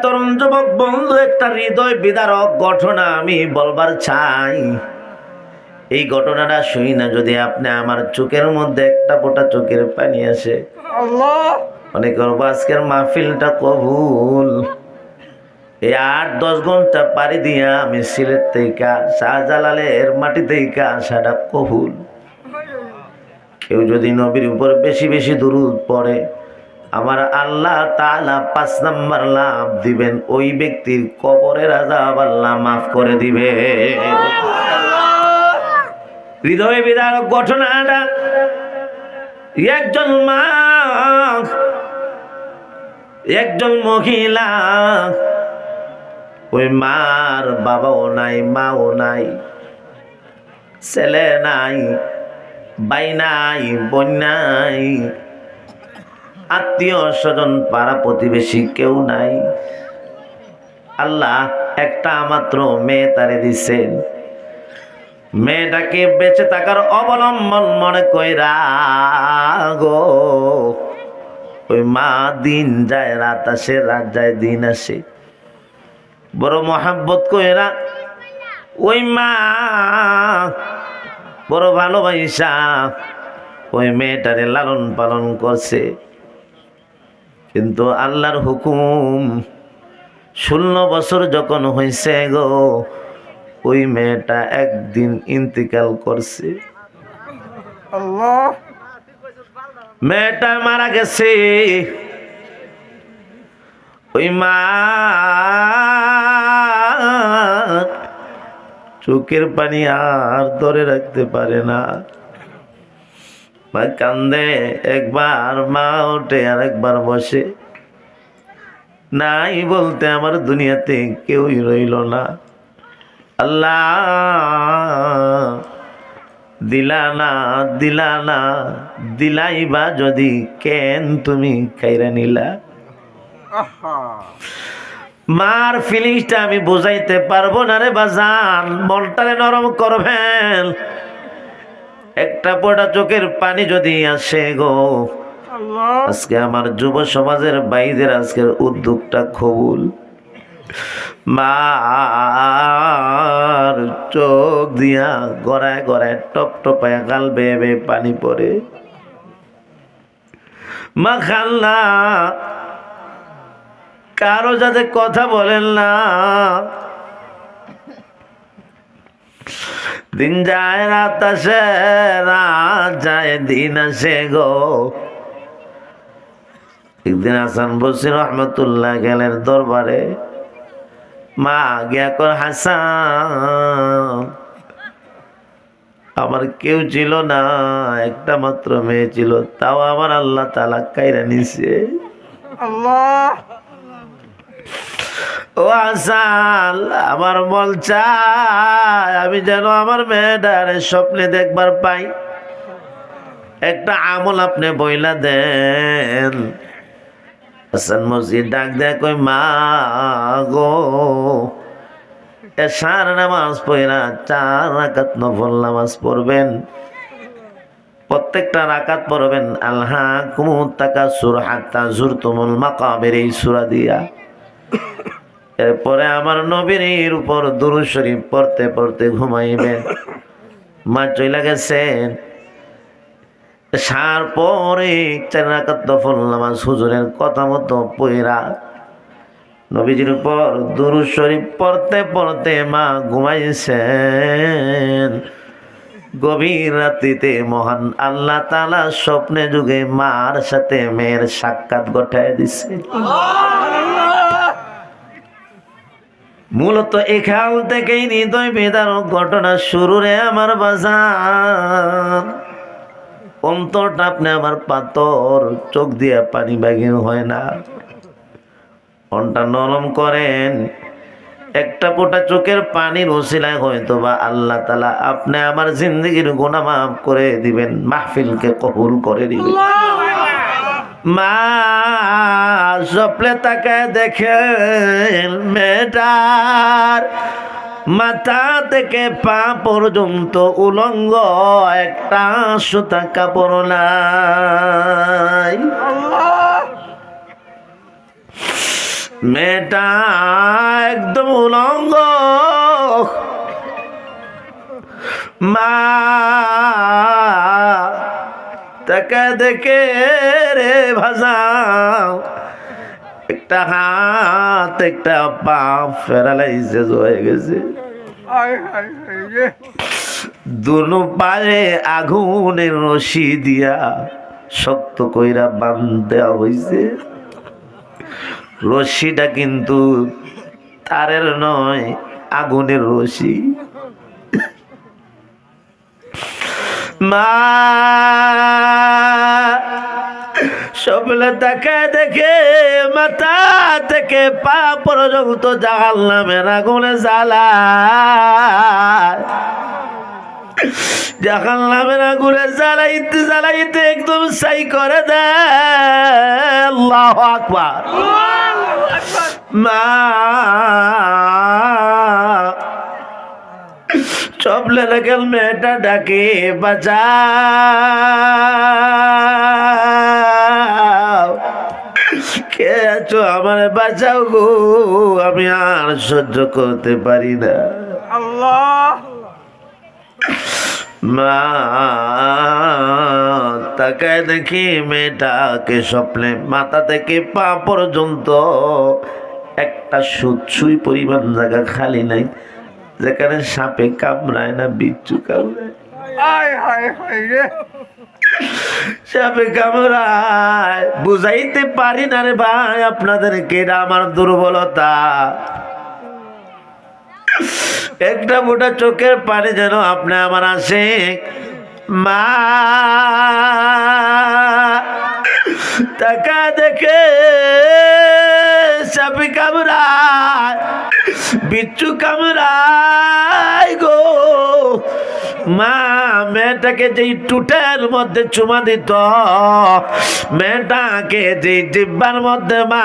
তরুণ যুবক বন্ধু, একটা হৃদয় বিদারক ঘটনা আমি বলবার চাই। এই ঘটনাটা শুই না যদি আপনি আমার চোখের মধ্যে একটা ফোঁটা চোখের পানি আসে, মনে করবো আজকের মাহফিলটা কবুল। এই 8-10 ঘন্টা পাড়ি দিয়া আমি সিলেট থেকে শাহজালালের মাটি থেকে আসাটা কবুল। কেউ যদি নবীর উপর বেশি বেশি দুরূদ পড়ে আমার আল্লাহ তাআলা 5 নাম্বার লাভ দিবেন, ওই ব্যক্তির কবরের আযাব আল্লাহ মাফ করে দিবে। হৃদয় বিদারক ঘটনাটা, একজন মা, একজন মহিলা, ওই মার বাবাও নাই, মাও নাই, ছেলে নাই, ভাই নাই, বোন নাই, আত্মীয় স্বজন পাড়া প্রতিবেশী কেউ নাই। আল্লাহ একটা মাত্র মেয়ে তারে দিছেন। মেয়েটাকে বেঁচে থাকার অবলম্বন মনে কইরা গো ওই মা দিন যায় রাত আসে, রাত যায় দিন আসে, বড় মহাব্বত কইরা ওই মা বড় ভালোবাসা ওই মেয়েটারে লালন পালন করছে। কিন্তু আল্লাহর হুকুম 16 বছর যখন হয়েছে গো ওই মেয়েটা একদিন ইন্তিকাল করছে। আল্লাহ, মেয়েটা মারা গেছে। ওই মা চোখের পানি আর ধরে রাখতে পারে না, মা কান্দে। একবার মা ওঠে আর একবার বসে, নাই বলতে আমার দুনিয়াতে কেউই রইল না। আল্লাহ দিলা না, দিলা না, দিলাইবা যদি কেন তুমি কাইরা নিলা। মার ফিলিংসটা আমি বুঝাইতে পারবো না রে বাজান, মনটারে নরম করবেন। একটা পোটা চোখের পানি যদি আসে গো, আজকে আমার যুব সমাজের বাইদের আজকের উদ্যোগটা কবুল। মার চোখ দিয়া গড়ায় গড়ায় টপ টপায় গাল বেয়ে বেয়ে পানি পড়ে। মা খাল্লা কারো যাতে কথা বলেন না, দিন যায় রাত আসে, রাত যায় দিন আসে গো। একদিন হাসান বসির রহমতুল্লাহ গেলেন দরবারে। মা গিয়া কর, হাসান আমার কেউ ছিল না, একটা মাত্র মেয়ে ছিল, তাও আমার আল্লাহ তাআলা কাইরা নিছে। আল্লাহ, ও হাসান আমার মন চায় আমি যেন আমার মেয়েটারে স্বপ্নে দেখবার পাই, একটা আমল আপনি বইলা দেন। হাসান মসজিদ ডাক দেয়, কই মা গো এশার নামাজ পড়া 4 রাকাত নফল নামাজ পড়বেন, প্রত্যেকটা রাকাত পড়বেন আলহাকুমুত তাকাসুর হাত্তা যুরতুমুল মাকাবির, এই সূরা দিয়া। এরপরে আমার নবীর উপর দুরূদ শরীফ পড়তে পড়তে ঘুমাইবেন। মা চইলা গেছেন। সার পরে 4 রাকাত নফল নামাজ হুজুরের কথা মতো পড়া নবীজির উপর দুরূদ শরীফ পড়তে পড়তে মা ঘুমাইছেন। গভীর রাত্রিতে মহান আল্লাহ তাআলা স্বপ্নে যুগে মার সাথে মেয়ের সাক্ষাৎ ঘটায় দিছে। মূলত এখান থেকেই হৃদয় বিদারক ঘটনা শুরু রে আমার বাজার। অন্তরটা আপনি আমার পাথর, চোখ দিয়ে পানি বাগিয়ে হয় না। মনটা নরম করেন, একটা ফোঁটা চোখের পানির ওসিলায় হয়তো বা আল্লাহ তাআলা আপনি আমার জিন্দগির গুনাহ মাফ করে দিবেন, মাহফিলকে কবুল করে দিবেন। মা স্বপ্নে তাকায় দেখেন মেয়েটার মাথা থেকে পা পর্যন্ত উলঙ্গ, একটা সুতা কাপড় নাই। মেয়েটা একদম উলঙ্গ। মা তাকে দেখে রে ভাজাও, একটা হাত একটা পা প্যারালাইসিস হয়ে গেছে। দুনো পায়ে আগুনের রশি দিয়া শক্ত কইরা বাঁধা হইছে। রশিটা কিন্তু তারের নয়, আগুনের রশি। মা সবলে তাকে দেখে মাথা থেকে পা পর্যন্ত জাহান্নামের আগুনে জ্বালায়। জাহান্নামের আগুনে জ্বালাইতে জ্বালাইতে একদম ছাই করে দেয়। আল্লাহু আকবার। মা চপলে লেগেল মেয়েটা ডাকে বাঁচাও, কে আছো আমার বাঁচাও গো, আমি আর সহ্য করতে পারি না। আল্লাহ মা তাকায় দেখি মেয়েটাকে স্বপ্নে মাথা থেকে পা পর্যন্ত একটা সুই পরিমাণ জায়গা খালি নাই, যেখানে সাপে কামড়ায় না, বিচ্ছু কামড়ায়। সাপে কামড়ায় বুঝাইতে পারি না রে ভাই আপনাদেরকে, এটা আমার দুর্বলতা। একটা মোটা চোখের পানি যেন আপনি আমার আসে। মা টাকা দেখে সাপে কামড়ায়, বিচ্ছু কামড়ায় গো। মা মেয়েটাকে যেই টুটের মধ্যে চুমা দিত, মেয়েটাকে যেই জিব্বার মধ্যে মা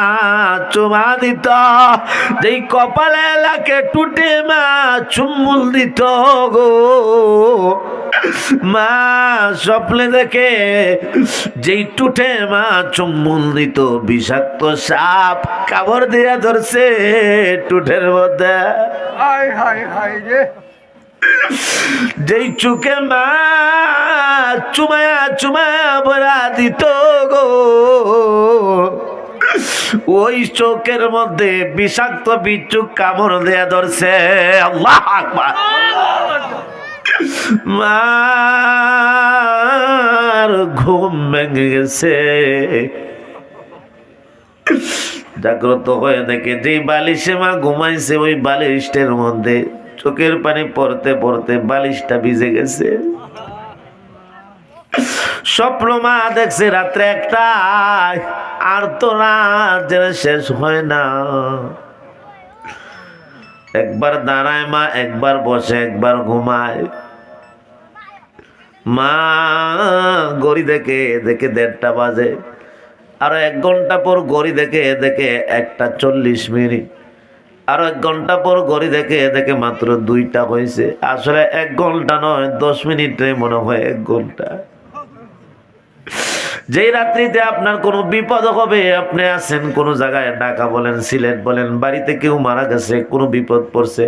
চুমা দিত, যেই কপালে লাকে টুটে মা চুম্বুল দিত গো। মা স্বপ্নে দেখে যেই টুটে মা চুম্বুল দিত, বিষাক্ত সাপ কামড় দিয়া ধরছে টুটের মধ্যে। যেই চুকে মা চুমায়া চুমায়া ভরা দিত গো, ওই চোখের মধ্যে বিষাক্ত বিচ্ছু কামড় দেয়া ধরছে। আল্লাহু আকবার। মার ঘুম ভেঙে গেছে, জাগ্রত হয়ে দেখে যে বালিশে মা ঘুমাইছে, ওই বালিশটার মধ্যে চোখের পানি পড়তে পড়তে বালিশটা ভিজে গেছে। স্বপ্ন মা দেখছে রাত্রে একটা, আর তো রাত যেন শেষ হয় না। একবার দাঁড়ায় মা, একবার বসে, একবার ঘুমায়। মা ঘড়ি দেখে দেখে 1:30 বাজে, আরো 1 ঘন্টা পর ঘড়ি দেখে দেখে 1:40। আরো 1 ঘন্টা পর ঘড়ি দেখে দেখে মাত্র 2টা হয়েছে। আসলে 1 ঘন্টা নয়, 10 মিনিটে মনে হয় 1 ঘন্টা। যেই রাত্রিতে আপনার কোনো বিপদ হবে, আপনি আছেন কোন জায়গায়, ঢাকা বলেন, সিলেট বলেন, বাড়িতে কেউ মারা গেছে, কোনো বিপদ পড়ছে,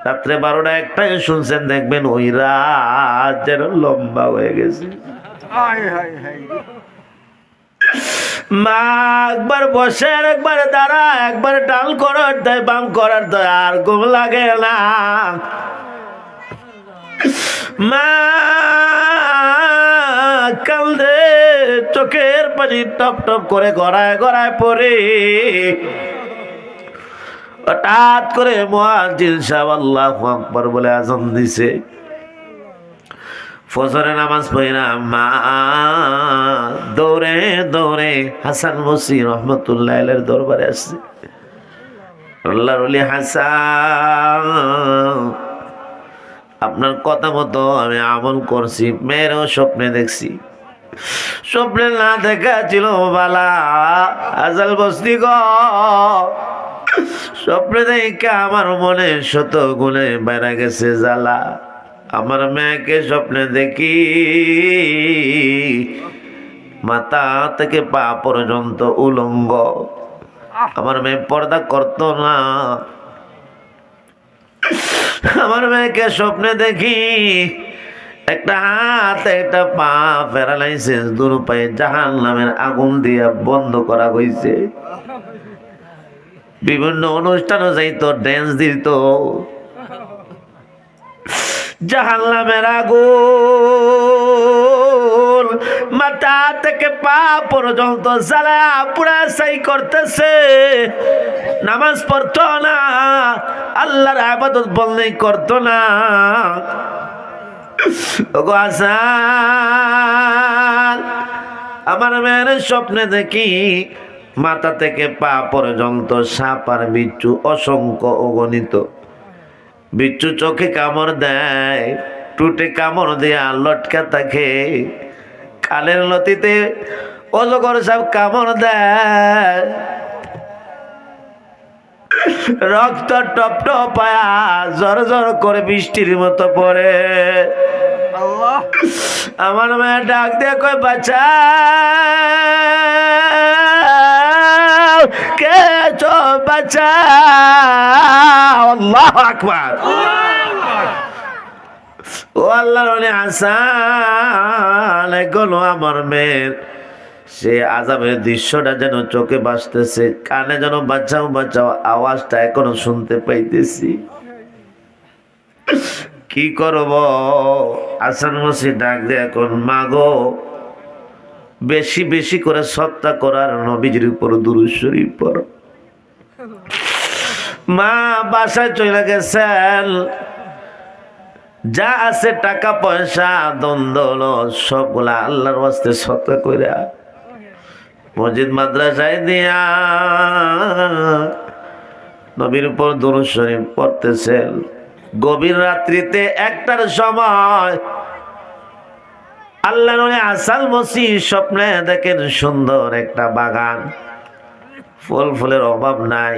রাত্রে 12টা 1টায় শুনছেন, দেখবেন ওই রাত যেন লম্বা হয়ে গেছে। মা একবার বসে, আর একবার দাঁড়া, একবার ডাল করার দেয়, বাম করার দেয়, আর ঘুম লাগে না। মা কান্দে, চোখের পানি টপ টপ করে গড়ায় গড়ায় পড়ে। হঠাৎ করে মুয়াজ্জিন সাহেব আল্লাহু আকবার বলে আযান দিছে। ফজরের নামাজ পড়া মা দৌড়ে দৌড়ে হাসান বসরি রহমতুল্লাহ আলাইহির দরবারে আসছে। আল্লাহর ওলি হাসান, আপনার কথা মতো আমি আমল করছি, মেয়েরও স্বপ্নে দেখছি। স্বপ্নে না দেখা ছিল বালা, আজাল বসতি গো। স্বপ্নে দেখে আমার মনে শত গুণে বেড়ে গেছে জ্বালা। আমার মেয়েকে স্বপ্নে দেখি মাথা থেকে পা পর্যন্ত উলঙ্গ। আমার মেয়ে পর্দা করতো না। আমার মেয়েকে স্বপ্নে দেখি একটা হাত একটা পা প্যারালাইসিস, দুনো পায়ে জাহান্নামের আগুন দিয়া বন্ধ করা হয়েছে। বিভিন্ন অনুষ্ঠানও যাইতো, ড্যান্স দিত, জাহান্নামের আগুন মাথা থেকে পা পর্যন্ত জ্বালা পুরা ছাই করতেছে। নামাজ পড়তো না, আল্লাহর ইবাদত বললেই করতো না। ওগো হাসান, আমার মেয়ের স্বপ্নে দেখি মাথা থেকে পা পর্যন্ত সাপ আর বিচ্ছু অসংখ্য অগণিত। বিচ্ছু চোখে কামড় দেয়, টুটে কামড় দেয়া লটকা থাকে, কানের লতিতে অজগর সাপ কামড় দেয়, রক্ত টপ টপ পায়া জর জর করে বৃষ্টির মতো পড়ে। আমার মেয়ে ডাক দিয়ে কই বাচ্চা কে চো বাচ্চা। আল্লাহু আকবার। ও আল্লাহর ওলি হাসান, এগুলো আমার মেয়ের সে আযাবের দৃশ্যটা যেন চোখে ভাসতেছে, কানে যেন বাঁচাও বাঁচাও আওয়াজটা এখনো শুনতে পাইতেছি। কি করব? হাসান মসজিদ ডাক দিয়ে এখন মা গো, বেশি বেশি করে সত্তা করার নবীজির উপর দুরূদ শরীফ পড়ো। মা বাসায় চলে গেছেন, যা আছে টাকা পয়সা দ্বন্দ্ব সবগুলা আল্লাহর ওয়াস্তে সত্তা কইরা মসজিদ মাদ্রাসায় দিয়া নবীর উপর দুরূদ শরীফ পড়তেছেন। গভীর রাত্রিতে একটার সময় আল্লাহ নবী হাসান মসজিদ স্বপ্নে দেখেন সুন্দর একটা বাগান, ফুল ফুলের অভাব নাই,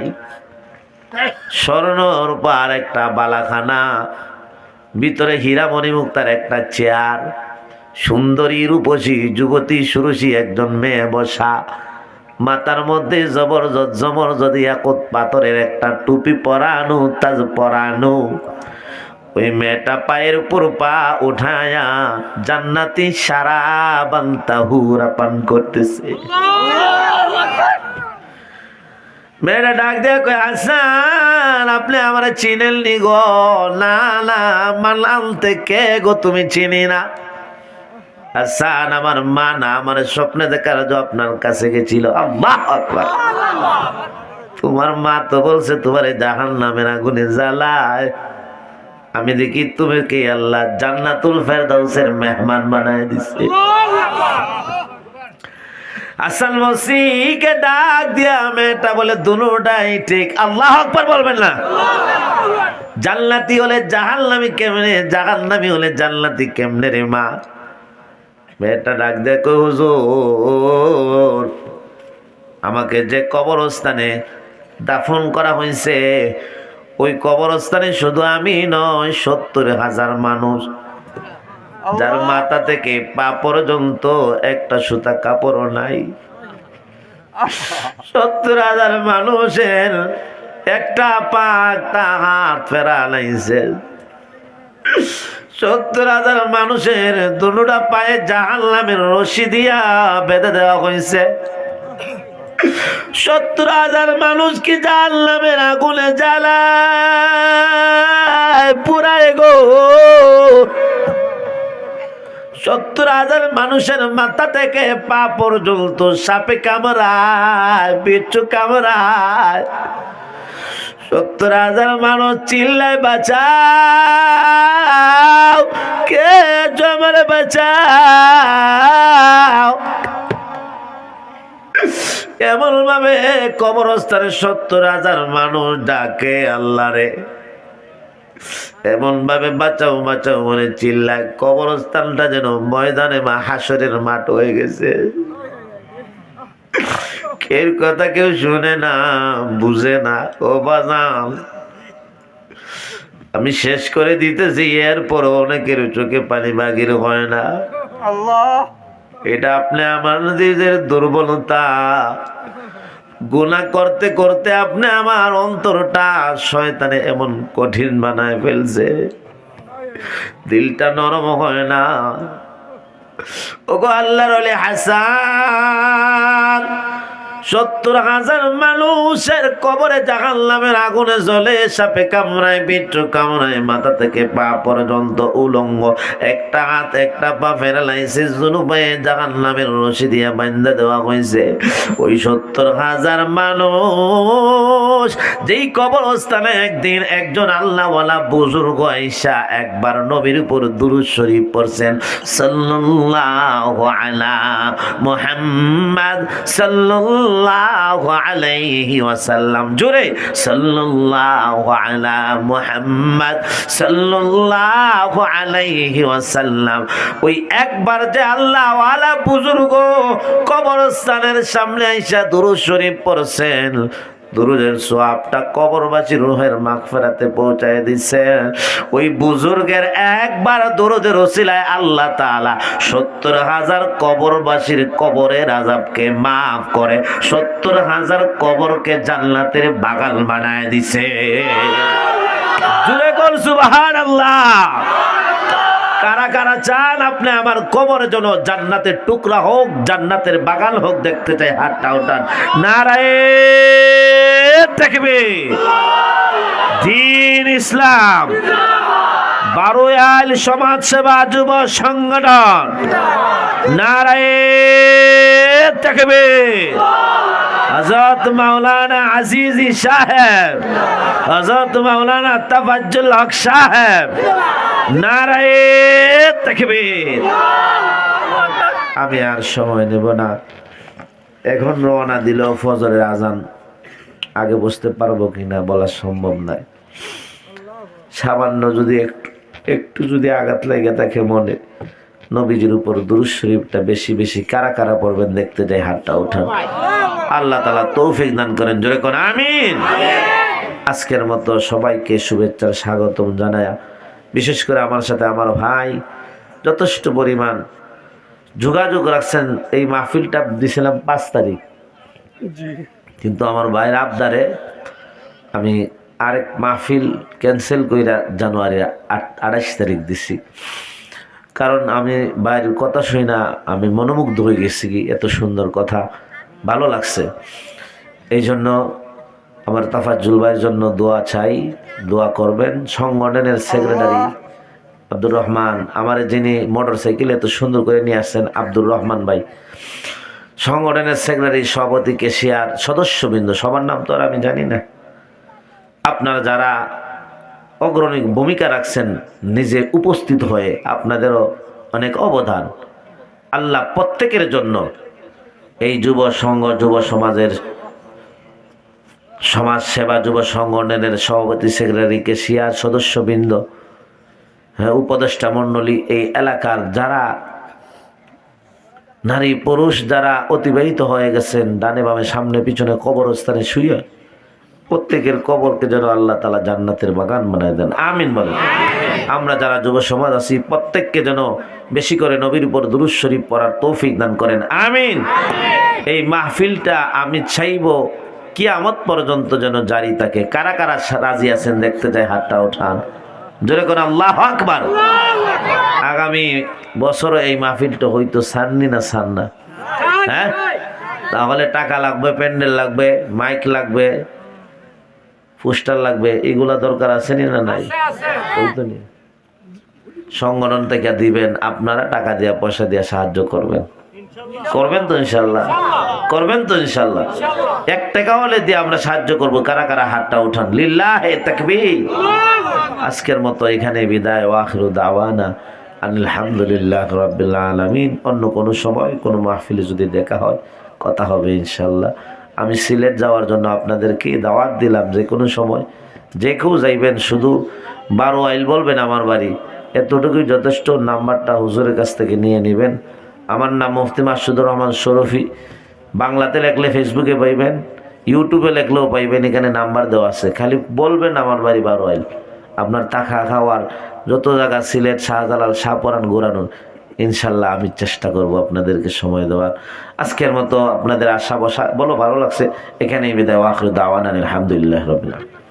স্বর্ণ রূপার একটা বালাখানা, ভিতরে হীরা মণিমুক্তার একটা চেয়ার, সুন্দরী রূপসী যুবতী সুরসী একজন মেয়ে বসা, মাথার মধ্যে জবরদস্ত ইয়াকুত পাথরের একটা টুপি পরানো, তাজ পরানো। ওই মেয়েটা পায়ের উপর পা উঠায়া জান্নাতি শারাবান তাহুরা পান করতেছে। মেয়েটা ডাক দিয়ে কই হাসান, আপনি আমার চিনেন নি গো? না না, মানলাম থেকে গো, তুমি চিনি না। হাসান, আমার মা না, আমার স্বপ্নে দেখার যে আপনার কাছে গেছিল। আল্লাহু আকবার। তোমার মা তো বলছে তোমার জাহান্নামের আগুনে জ্বালায়, আমি দেখি তুমি কি আল্লাহ জান্নাতুল ফেরদাউসের মেহমান বানায় দিছে। হাসান মসিকে ডাক দিয়া মেয়েটা বলে দুটোটাই ঠিক। আল্লাহু আকবার বলবেন না? জান্নাতি হলে জাহান্নামী কেমনে, জাহান্নামী হলে জান্নাতি কেমনে রে মা? মেয়েটা ডাক দিয়ে কই হুজুর, আমাকে যে কবরস্থানে দাফন করা হয়েছে ওই কবরস্থানে শুধু আমি নয়, ৭০,০০০ মানুষ, যার মাথা থেকে পা পর্যন্ত একটা সুতা কাপড়ও নাই। ৭০,০০০ মানুষের একটা পা একটা হাত ফেরা নাইছে। ৭০,০০০ মানুষের দুটা পায়ে জাহান্নামের রশি দিয়া বেঁধে দেওয়া হয়েছে। ৭০,০০০ মানুষ কি জাহান্নামের আগুনে জ্বালায় পুরায় গো। ৭০,০০০ মানুষের মাথা থেকে পা পর্যন্ত সাপে কামড়ায়, বিচ্ছু কামড়ায়। ৭০,০০০ মানুষ চিল্লায় বাঁচাও, কে জমার বাঁচাও। এমন ভাবে কবরস্থানে ৭০,০০০ মানুষ ডাকে আল্লাহরে, এমন ভাবে বাঁচাও বাঁচাও মনে চিল্লায়। কবরস্থানটা যেন ময়দানে হাসরের মাঠ হয়ে গেছে। এর কথা কেউ শুনে না, বুঝে না। ও বাজান, আমি শেষ করে দিতেছি, এরপর অনেকের চোখে পানি বাগির হয় না। আল্লাহ, এটা আপনি আমার নিজের দুর্বলতা। গুনাহ করতে করতে আপনি আমার অন্তরটা শয়তানে এমন কঠিন বানায় ফেলছে, দিলটা নরম হয় না। ওগো আল্লাহর ওলি হাসান, 70,000 মানুষের কবরে জাহান্নামের আগুনে জ্বলে, সাপে কামড়ায়, বিচ্ছু কামড়ায়, মাথা থেকে পা পর্যন্ত উলঙ্গ, একটা হাত একটা পা ফেরালাইছে, জুনুবায়ে জাহান্নামের রশি দিয়া বান্ধা দেওয়া হয়েছে। ওই 70,000 মানুষ যেই কবরস্থানে একদিন একজন আল্লাহওয়ালা বুজুর্গ আইসা একবার নবীর উপর দুরূদ শরীফ পড়ছেন, সাল্লাল্লাহু আলা মুহাম্মদ সাল্লাল্লাহু আলাইহি ওয়াসাল্লাম, জোরে সাল্লাল্লাহু আলা মুহাম্মদ সাল্লাল্লাহু আলাইহি ওয়াসাল্লাম। ওই একবার যে আল্লাহওয়ালা বুজুর্গ কবরস্থানের সামনে আইসা দুরূদ শরীফ পড়ছেন, দুরূদের সওয়াবটা কবরবাসীর রূহের মাগফিরাতে পৌঁছায় দিচ্ছে। ওই বুজুর্গের একবার দুরূদের ওসিলায় আল্লাহ তাআলা 70,000 কবরবাসীর কবরের আযাবকে মাফ করে 70,000 কবরকে জান্নাতের বাগান বানায় দিছে। জোরে বল সুবহানাল্লাহ। কারা কারা চান আপনি আমার কবরের জন্য জান্নাতের টুকরা হোক, জান্নাতের বাগান হোক, দেখতে চাই হাতটা উঠান। নারায়ে তাকবীর। দ্বীন ইসলাম, বারোয়াল সমাজ সেবা যুব সংগঠন, নারায়ে তাকবীর। হযরত মাওলানা আজিজি সাহেব, হযরত মাওলানা তাফাজ্জুল হক সাহেব, নারায়ে তাকবীর। আমি আর সময় নেব না, এখন রওনা দিল ফজরের আজান, আগে বুঝতে পারবো কিনা বলা সম্ভব নয়। সামান্য যদি একটু যদি আঘাত লেগে থাকে মনে, নবীজির উপর দুরূদ শরীফটা বেশি বেশি কারা কারা পড়বেন দেখতে যাই, হাতটা উঠান। আল্লাহ তাআলা তৌফিক দান করেন, জোরে কোন আমিন। আজকের মতো সবাইকে শুভেচ্ছার স্বাগতম জানায়া, বিশেষ করে আমার সাথে আমার ভাই যথেষ্ট পরিমাণ যোগাযোগ রাখছেন। এই মাহফিলটা দিয়েছিলাম 5 তারিখ, কিন্তু আমার ভাইয়ের আবদারে আমি আরেক মাহফিল ক্যান্সেল কইরা জানুয়ারি 28 তারিখ দিছি। কারণ আমি ভাইয়ের কথা শুই না আমি মনোমুগ্ধ হয়ে গেছি, কি এত সুন্দর কথা, ভালো লাগছে। এই জন্য আমার তাফাজ্জুল ভাইয়ের জন্য দোয়া চাই, দোয়া করবেন। সংগঠনের সেক্রেটারি আব্দুর রহমান, আমার যিনি মোটরসাইকেল এত সুন্দর করে নিয়ে আসছেন আব্দুর রহমান ভাই, সংগঠনের সেক্রেটারি, সভাপতি, কেশিয়ার, সদস্যবৃন্দ, সবার নাম তো আর আমি জানি না। আপনারা যারা অগ্রণী ভূমিকা রাখছেন নিজে উপস্থিত হয়ে, আপনাদেরও অনেক অবদান। আল্লাহ প্রত্যেকের জন্য এই যুব সংঘ, যুব সমাজের সমাজ সেবা যুব সংগঠনের সভাপতি, সেক্রেটারি, কেশিয়ার, সদস্যবৃন্দ, উপদেষ্টা মণ্ডলী, এই এলাকার যারা নারী পুরুষ যারা অতিবাহিত হয়ে গেছেন ডানে বামে সামনে পিছনে কবরস্থানে শুয়ে, প্রত্যেকের কবরকে যেন আল্লাহ তাআলা জান্নাতের বাগান বানায় দেন, আমিন বলেন। আমরা যারা যুব সমাজ আছি প্রত্যেককে যেন বেশি করে নবীর উপর দুরূদ শরীফ পড়ার তৌফিক দান করেন, আমিন। এই মাহফিলটা আমি চাইবো কিয়ামত পর্যন্ত যেন জারি থাকে। কারা কারা রাজি আছেন দেখতে চাই, হাতটা ওঠান, জোরে করে আল্লাহু আকবার। আগামী বছর এই মাহফিলটা হয়তো সাননি না সাননা, হ্যাঁ? তাহলে টাকা লাগবে, প্যান্ডেল লাগবে, মাইক লাগবে, পোস্টার লাগবে, এগুলা দরকার আছে না নাই? সংগঠন থেকে দিবেন, আপনারা টাকা দিয়ে পয়সা দিয়ে সাহায্য করবেন, করবেন তো ইনশাল্লাহ, করবেন তো ইনশাল্লাহ। 1 টাকা হলে দিয়ে আমরা সাহায্য করব। কারা কারা হাতটা উঠান, লিল্লাহে তাকবীর। আজকের মতো এখানে বিদায়, ওয়া আখিরু দাওয়ানা আলহামদুলিল্লাহ রাব্বিল আলামিন। অন্য কোনো সময় কোনো মাহফিলে যদি দেখা হয় কথা হবে ইনশাল্লাহ। আমি সিলেট যাওয়ার জন্য আপনাদেরকে দাওয়াত দিলাম, যে কোনো সময় যে কেউ যাইবেন, শুধু 12 আইল বলবেন আমার বাড়ি, এতটুকুই যথেষ্ট। নাম্বারটা হুজুরের কাছ থেকে নিয়ে নেবেন। আমার নাম মুফতি মাসুদুর রহমান শরফি। বাংলাতে লেখলে ফেসবুকে পাইবেন, ইউটিউবে লেখলেও পাইবেন, এখানে নাম্বার দেওয়া আছে। খালি বলবেন আমার বাড়ি 12 আইল, আপনার টাকা খাওয়ার যত জায়গা সিলেট, শাহজালাল, শাহপরান ঘোরানোর ইনশাল্লাহ আমি চেষ্টা করব আপনাদেরকে সময় দেওয়ার। আজকের মতো আপনাদের আশা বসা বলো ভালো লাগছে, এখানেই বিদায়। ওয়া আখিরু দাওয়ানা আলহামদুলিল্লাহি রাব্বিল আলামিন।